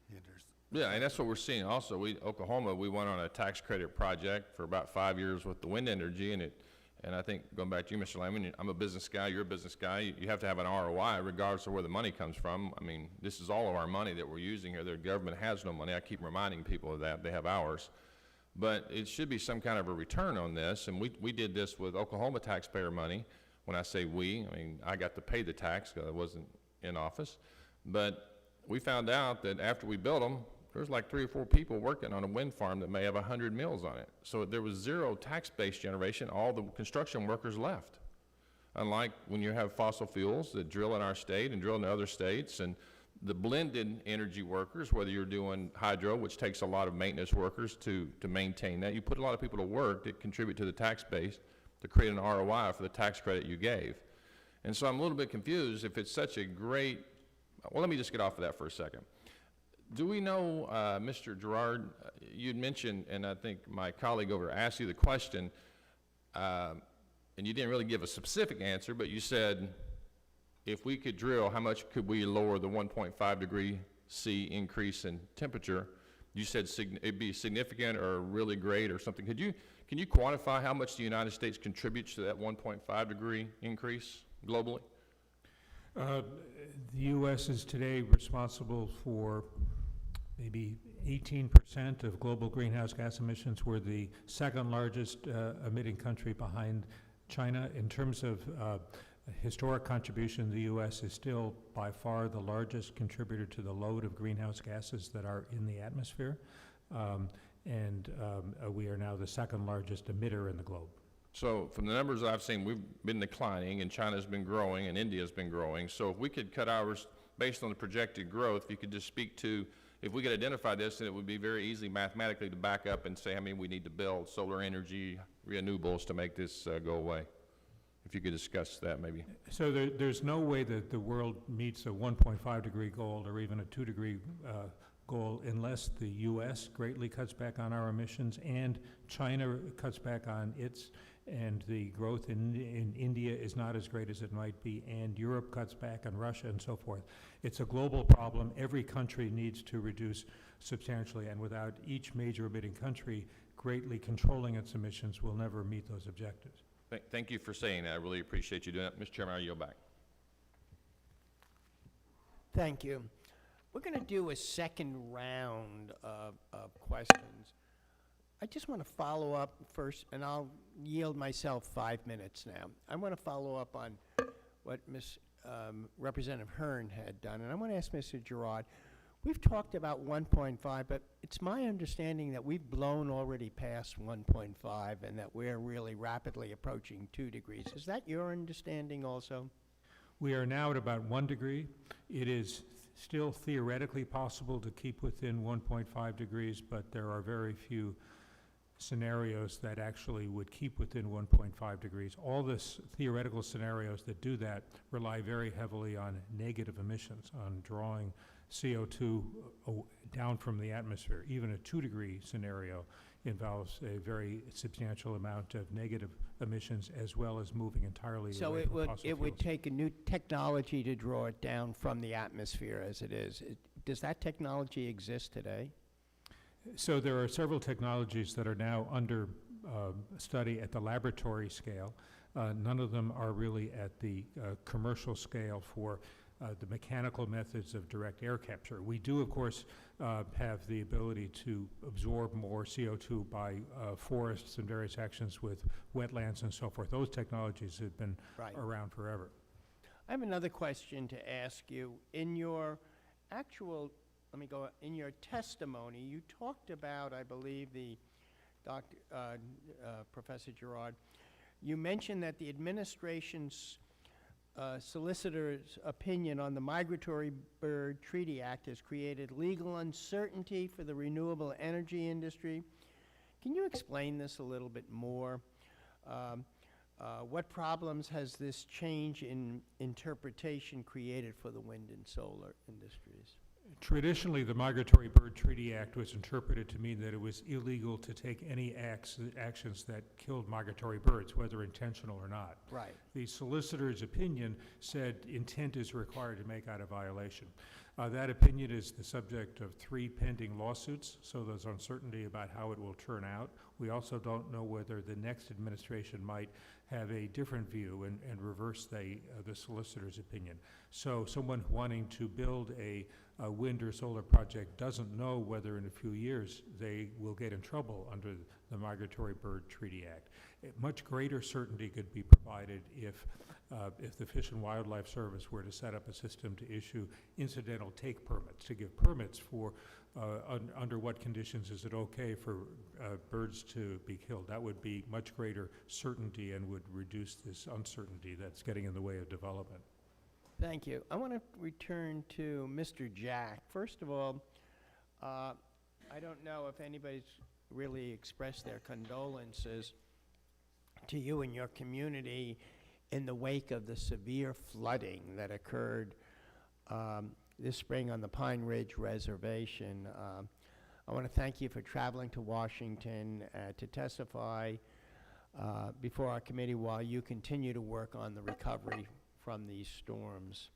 hitters. Yeah, and that's what we're seeing also. Oklahoma, we went on a tax credit project for about 5 years with the wind energy, and I think, going back to you, Mr. Laymon, I'm a business guy, you're a business guy, you have to have an ROI regardless of where the money comes from. I mean, this is all of our money that we're using here. The government has no money. I keep reminding people of that. They have ours. But it should be some kind of a return on this, and we did this with Oklahoma taxpayer money. When I say we, I mean, I got to pay the tax because I wasn't in office. But we found out that after we built them, there's like 3 or 4 people working on a wind farm that may have 100 mills on it. So there was zero tax-based generation. All the construction workers left. Unlike when you have fossil fuels that drill in our state and drill in other states, and the blended energy workers, whether you're doing hydro, which takes a lot of maintenance workers to maintain that, you put a lot of people to work that contribute to the tax base to create an ROI for the tax credit you gave. And so I'm a little bit confused if it's such a great, well, let me just get off of that for a second. Do we know, Mr. Gerard, you'd mentioned, and I think my colleague over asked you the question, and you didn't really give a specific answer, but you said, if we could drill, how much could we lower the 1.5 degree C increase in temperature? You said it'd be significant or really great or something. Can you quantify how much the United States contributes to that 1.5 degree increase globally? The U.S. is today responsible for maybe 18% of global greenhouse gas emissions. We're the second largest emitting country behind China. In terms of historic contribution, the U.S. is still by far the largest contributor to the load of greenhouse gases that are in the atmosphere. We are now the second largest emitter in the globe. So from the numbers I've seen, we've been declining, and China's been growing, and India's been growing. So if we could cut ours based on the projected growth, if you could just speak to, if we could identify this, then it would be very easy mathematically to back up and say how many we need to build solar energy, renewables to make this go away. If you could discuss that maybe. So there's no way that the world meets a 1.5 degree goal or even a 2 degree goal unless the U.S. greatly cuts back on our emissions and China cuts back on its, and the growth in India is not as great as it might be, and Europe cuts back on Russia and so forth. It's a global problem. Every country needs to reduce substantially, and without each major emitting country greatly controlling its emissions, we'll never meet those objectives. Thank you for saying that. I really appreciate you doing that. Mr. Chairman, I yield back. Thank you. We're going to do a second round of questions. I just want to follow up first, and I'll yield myself 5 minutes now. I want to follow up on what Representative Hearn had done, and I want to ask Mr. Gerard, we've talked about 1.5, but it's my understanding that we've blown already past 1.5 and that we're really rapidly approaching 2 degrees. Is that your understanding also? We are now at about 1 degree. It is still theoretically possible to keep within 1.5 degrees, but there are very few scenarios that actually would keep within 1.5 degrees. All the theoretical scenarios that do that rely very heavily on negative emissions, on drawing CO2 down from the atmosphere. Even a 2 degree scenario involves a very substantial amount of negative emissions as well as moving entirely So away it from would, fossil it would fuels. take a new technology to draw it down from the atmosphere as it is. Does that technology exist today? So there are several technologies that are now under study at the laboratory scale. None of them are really at the commercial scale for the mechanical methods of direct air capture. We do, of course, have the ability to absorb more CO2 by forests and various actions with wetlands and so forth. Those technologies have been around forever. I have another question to ask you. In your actual, in your testimony, you talked about, I believe, Professor Gerard, you mentioned that the administration's solicitor's opinion on the Migratory Bird Treaty Act has created legal uncertainty for the renewable energy industry. Can you explain this a little bit more? What problems has this change in interpretation created for the wind and solar industries? Traditionally, the Migratory Bird Treaty Act was interpreted to mean that it was illegal to take any actions that killed migratory birds, whether intentional or not. Right. The solicitor's opinion said intent is required to make out a violation. That opinion is the subject of 3 pending lawsuits, so there's uncertainty about how it will turn out. We also don't know whether the next administration might have a different view and reverse the solicitor's opinion. So someone wanting to build a wind or solar project doesn't know whether in a few years they will get in trouble under the Migratory Bird Treaty Act. Much greater certainty could be provided if the Fish and Wildlife Service were to set up a system to issue incidental take permits, to give permits for under what conditions is it okay for birds to be killed. That would be much greater certainty and would reduce this uncertainty that's getting in the way of development. Thank you. I want to return to Mr. Jack. First of all, I don't know if anybody's really expressed their condolences to you and your community in the wake of the severe flooding that occurred this spring on the Pine Ridge Reservation. I want to thank you for traveling to Washington to testify before our committee while you continue to work on the recovery from these storms.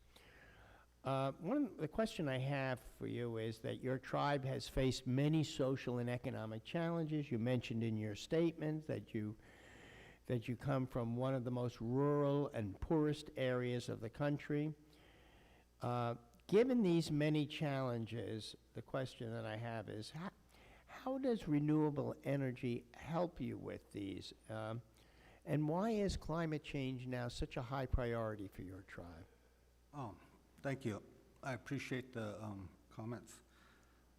The question I have for you is that your tribe has faced many social and economic challenges. You mentioned in your statement that you come from one of the most rural and poorest areas of the country. Given these many challenges, the question that I have is, how does renewable energy help you with these? And why is climate change now such a high priority for your tribe? Thank you. I appreciate the comments.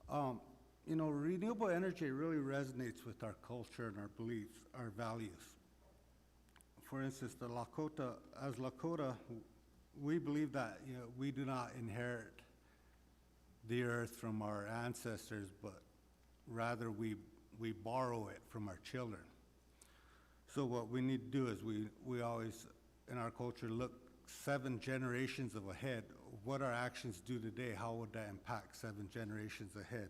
You know, renewable energy really resonates with our culture and our beliefs, our values. For instance, the Lakota, as Lakota, we believe that, you know, we do not inherit the earth from our ancestors, but rather we borrow it from our children. So what we need to do is we always, in our culture, look 7 generations ahead. What our actions do today, how would that impact 7 generations ahead?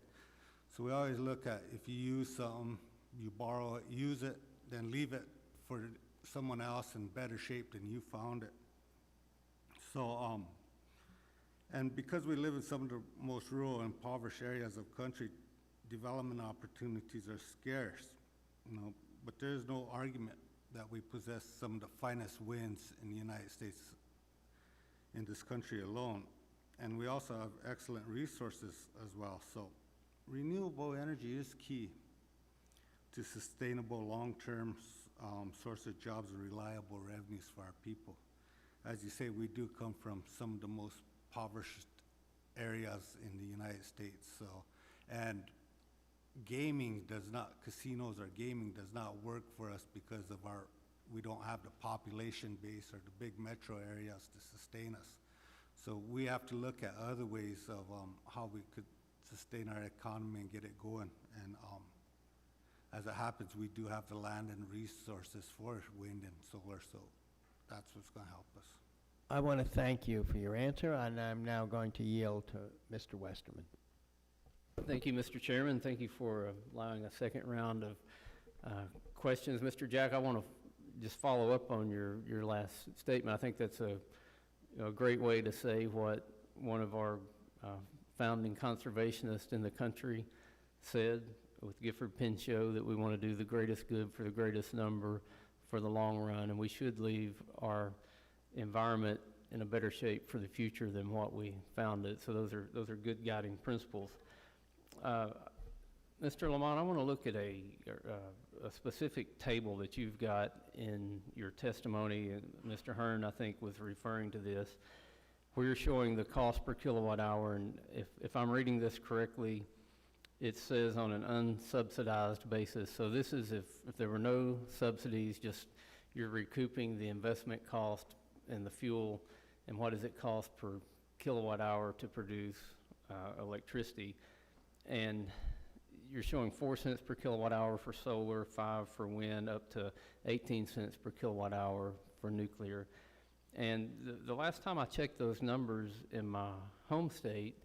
So we always look at, if you use something, you borrow it, use it, then leave it for someone else in better shape than you found it. So, and because we live in some of the most rural and impoverished areas of country, development opportunities are scarce, you know, but there's no argument that we possess some of the finest winds in the United States, in this country alone. And we also have excellent resources as well. So renewable energy is key to sustainable long-term source of jobs and reliable revenues for our people. As you say, we do come from some of the most impoverished areas in the United States. So, and gaming does not, casinos or gaming does not work for us because of we don't have the population base or the big metro areas to sustain us. So we have to look at other ways of how we could sustain our economy and get it going. And as it happens, we do have the land and resources for wind and solar, so that's what's going to help us. I want to thank you for your answer, and I'm now going to yield to Mr. Westerman. Thank you, Mr. Chairman. Thank you for allowing a second round of questions. Mr. Jack, I want to just follow up on your last statement. I think that's a great way to say what one of our founding conservationists in the country said with Gifford Pinchot, that we want to do the greatest good for the greatest number for the long run, and we should leave our environment in a better shape for the future than what we found it. So those are good guiding principles. Mr. Laymon, I want to look at a specific table that you've got in your testimony, and Mr. Hearn, I think, was referring to this, where you're showing the cost per kilowatt hour, and if I'm reading this correctly, it says on an unsubsidized basis. So this is if there were no subsidies, just you're recouping the investment cost and the fuel, and what does it cost per kilowatt hour to produce electricity. And you're showing 4 cents per kilowatt hour for solar, 5 for wind, up to 18 cents per kilowatt hour for nuclear. And the last time I checked those numbers in my home state,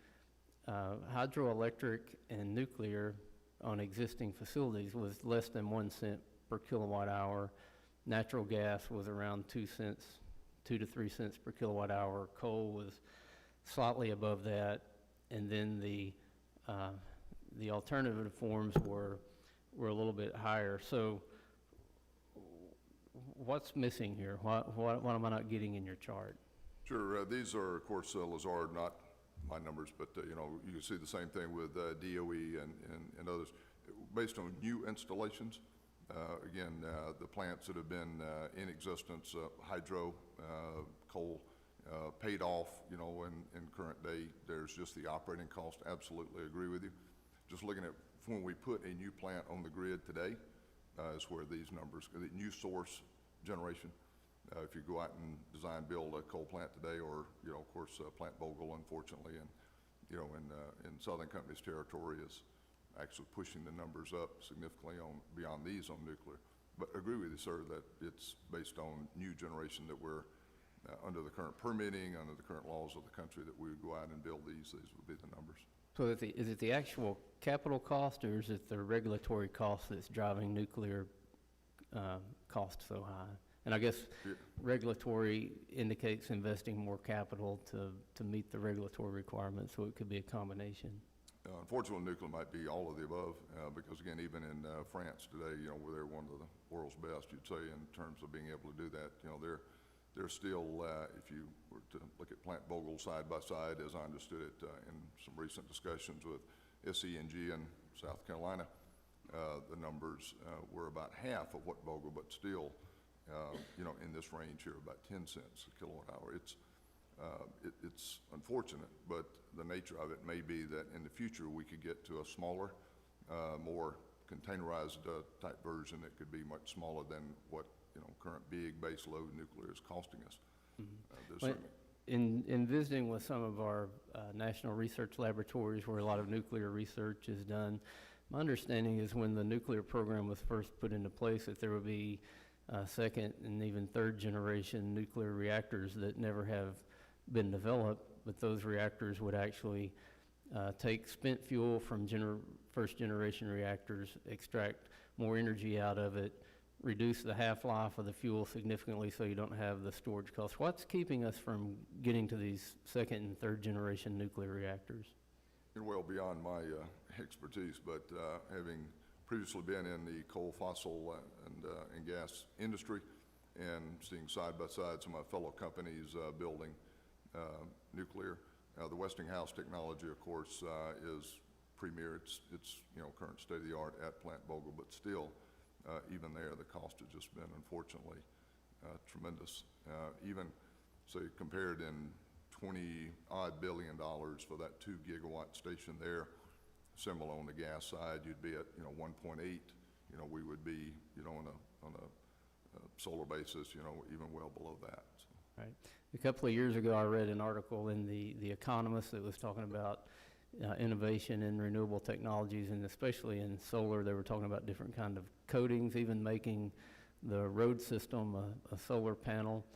hydroelectric and nuclear on existing facilities was less than 1 cent per kilowatt hour. Natural gas was around 2 to 3 cents per kilowatt hour. Coal was slightly above that, and then the alternative forms were a little bit higher. So what's missing here? What am I not getting in your chart? Sure. These are, of course, Lazard, not my numbers, but you can see the same thing with DOE and others. Based on new installations, again, the plants that have been in existence, hydro, coal, paid off, in current day, there's just the operating cost. Absolutely agree with you. Just looking at when we put a new plant on the grid today, is where these numbers, the new source generation. If you go out and build a coal plant today, or of course, Plant Vogtle, unfortunately, and in Southern Company's territory is actually pushing the numbers up significantly beyond these on nuclear. But I agree with you, sir, that it's based on new generation that we're, under the current permitting, under the current laws of the country, that we would go out and build these would be the numbers. So is it the actual capital cost, or is it the regulatory cost that's driving nuclear cost so high? And I guess Yeah. regulatory indicates investing more capital to meet the regulatory requirements, so it could be a combination. Unfortunately, nuclear might be all of the above, because again, even in France today, where they're one of the world's best, you'd say, in terms of being able to do that. They're still, if you were to look at Plant Vogtle side by side, as I understood it in some recent discussions with SENG in South Carolina, the numbers were about half of what Vogtle, but still, in this range here, about 10 cents a kilowatt hour. It's unfortunate, but the nature of it may be that in the future we could get to a smaller, more containerized type version that could be much smaller than what current big base load nuclear is costing us. There's Well, certainly- in visiting with some of our national research laboratories where a lot of nuclear research is done, my understanding is when the nuclear program was first put into place that there would be second and even third generation nuclear reactors that never have been developed, but those reactors would actually take spent fuel from first generation reactors, extract more energy out of it, reduce the half-life of the fuel significantly so you don't have the storage costs. What's keeping us from getting to these second and third generation nuclear reactors? well beyond my expertise, but having previously been in the coal, fossil, and gas industry, and seeing side by side some of my fellow companies building nuclear, the Westinghouse technology, of course, is premier. It's current state of the art at Plant Vogtle, but still, even there, the cost has just been unfortunately tremendous. Even say compared in $20-odd billion for that 2 gigawatt station there. Similar on the gas side, you'd be at 1.8. We would be on a solar basis, even well below that. So. Right. A couple of years ago, I read an article in the Economist that was talking about innovation in renewable technologies, and especially in solar. They were talking about different kind of coatings, even making the road system a solar panel.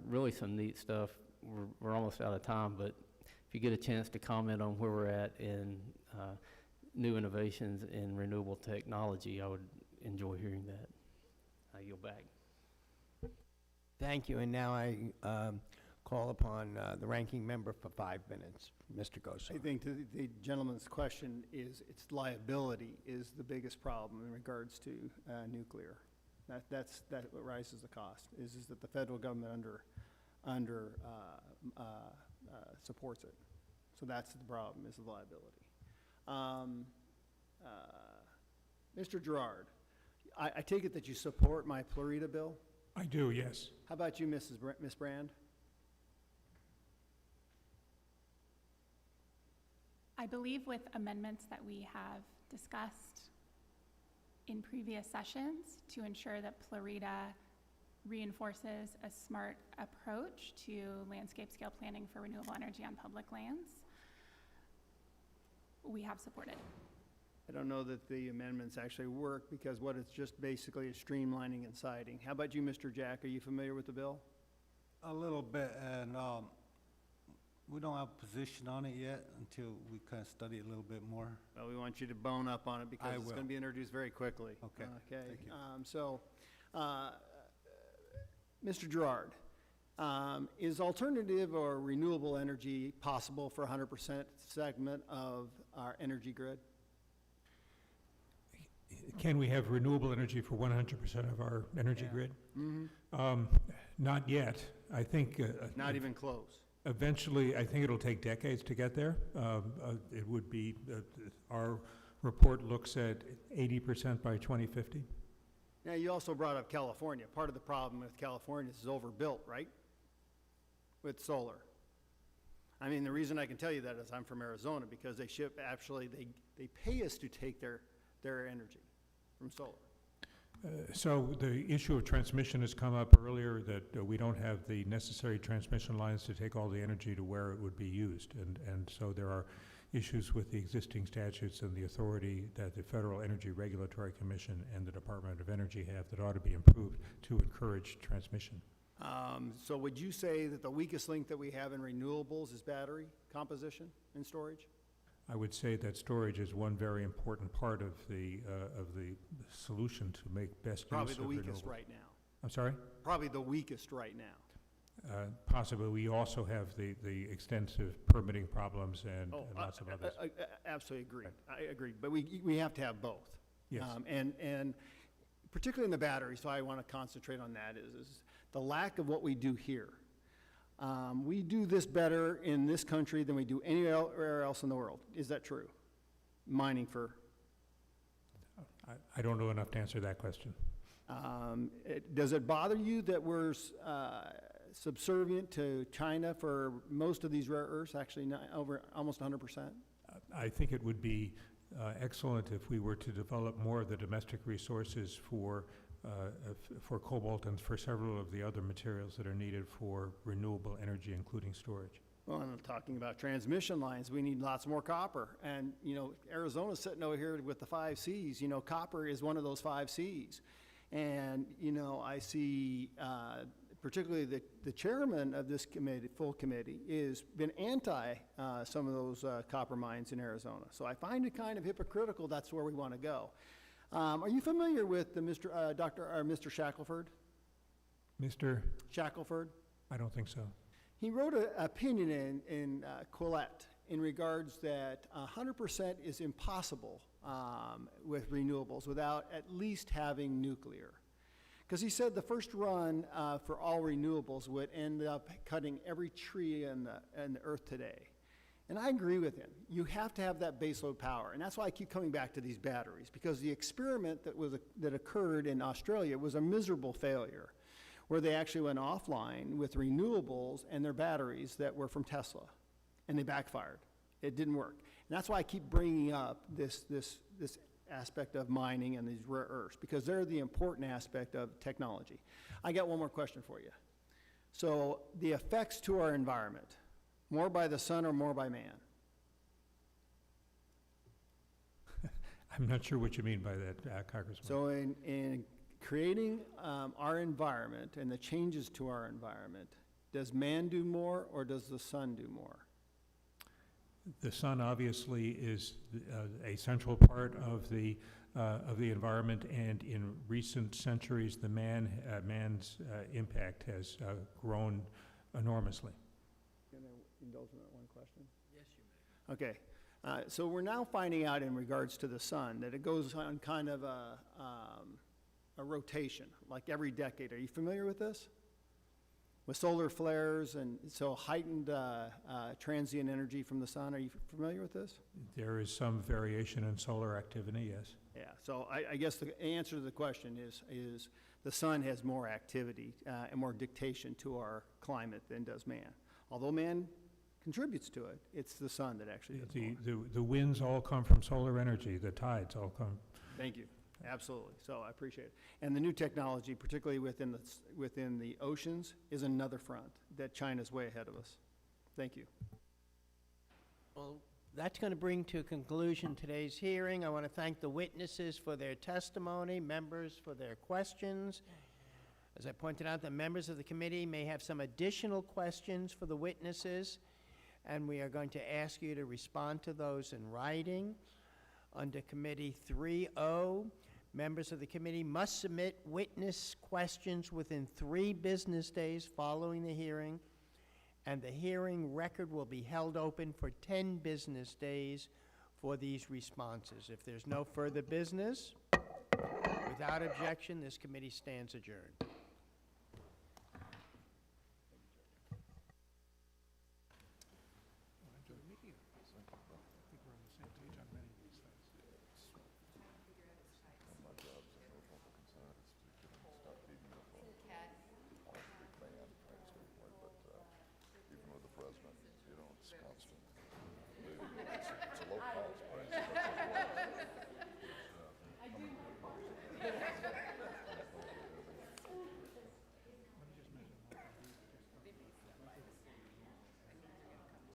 Really some neat stuff. We're almost out of time, but if you get a chance to comment on where we're at in new innovations in renewable technology, I would enjoy hearing that. I yield back. Thank you, and now I call upon the ranking member for 5 minutes, Mr. Gosar. I think the gentleman's question is, its liability is the biggest problem in regards to nuclear. That's what rises the cost, is that the federal government supports it. So that's the problem, is the liability. Mr. Gerard, I take it that you support my Florida bill? I do, yes. How about you, Miss Brand? I believe with amendments that we have discussed in previous sessions to ensure that Florida reinforces a smart approach to landscape scale planning for renewable energy on public lands, we have supported. I don't know that the amendments actually work, because what it's just basically is streamlining and citing. How about you, Mr. Jack? Are you familiar with the bill? A little bit, and we don't have a position on it yet until we kind of study it a little bit more. Well, we want you to bone up on it, because I it's will. going to be introduced very quickly. Okay, thank you. Mr. Gerard, is alternative or renewable energy possible for 100% segment of our energy grid? Can we have renewable energy for 100% of our energy grid? Mm-hmm. Not yet. I think Not even close. eventually, I think it'll take decades to get there. It would be, our report looks at 80% by 2050. Now, you also brought up California. Part of the problem with California is it's overbuilt, right? With solar. I mean, the reason I can tell you that is I'm from Arizona, because they ship, actually, they pay us to take their energy from solar. So the issue of transmission has come up earlier, that we don't have the necessary transmission lines to take all the energy to where it would be used. And so there are issues with the existing statutes and the authority that the Federal Energy Regulatory Commission and the Department of Energy have that ought to be improved to encourage transmission. So would you say that the weakest link that we have in renewables is battery composition and storage? I would say that storage is one very important part of the solution to make best use Probably of the weakest renewables. right now. I'm sorry? Probably the weakest right now. Possibly. We also have the extensive permitting problems and lots of others. I absolutely agree. I agree. But we have to have both. Yes. And particularly in the battery, so I want to concentrate on that, is the lack of what we do here. We do this better in this country than we do anywhere else in the world. Is that true? Mining for? I don't know enough to answer that question. Does it bother you that we're subservient to China for most of these rare earths, actually over almost 100%? I think it would be excellent if we were to develop more of the domestic resources for cobalt and for several of the other materials that are needed for renewable energy, including storage. Well, I'm talking about transmission lines. We need lots more copper. And, you know, Arizona's sitting over here with the 5 Cs. You know, copper is one of those 5 Cs. And, you know, I see particularly the chairman of this committee, full committee, has been anti some of those copper mines in Arizona. So I find it kind of hypocritical that's where we want to go. Are you familiar with the Mr. Shackelford? Mr. Shackelford? I don't think so. He wrote an opinion in Quillette in regards that 100% is impossible with renewables without at least having nuclear. Because he said the first run for all renewables would end up cutting every tree in the earth today. And I agree with him. You have to have that baseload power. And that's why I keep coming back to these batteries, because the experiment that occurred in Australia was a miserable failure, where they actually went offline with renewables and their batteries that were from Tesla, and they backfired. It didn't work. And that's why I keep bringing up this aspect of mining and these rare earths, because they're the important aspect of technology. I got one more question for you. So the effects to our environment, more by the sun or more by man? I'm not sure what you mean by that, Congressman. So in creating our environment and the changes to our environment, does man do more or does the sun do more? The sun obviously is a central part of the environment, and in recent centuries, the man's impact has grown enormously. Can I indulge in that one question? Yes, you may. Okay, so we're now finding out in regards to the sun that it goes on kind of a rotation, like every decade. Are you familiar with this? With solar flares and so heightened transient energy from the sun. Are you familiar with this? There is some variation in solar activity, yes. Yeah, so I guess the answer to the question is the sun has more activity and more dictation to our climate than does man. Although man contributes to it, it's the sun that actually does more. The winds all come from solar energy. The tides all come. Thank you. Absolutely. So I appreciate it. And the new technology, particularly within the oceans, is another front that China's way ahead of us. Thank you. Well, that's going to bring to a conclusion today's hearing. I want to thank the witnesses for their testimony, members for their questions. As I pointed out, the members of the committee may have some additional questions for the witnesses, and we are going to ask you to respond to those in writing. Under Committee 3O, members of the committee must submit witness questions within 3 business days following the hearing, and the hearing record will be held open for 10 business days for these responses. If there's no further business, without objection, this committee stands adjourned. Even with the president, you know, it's constant.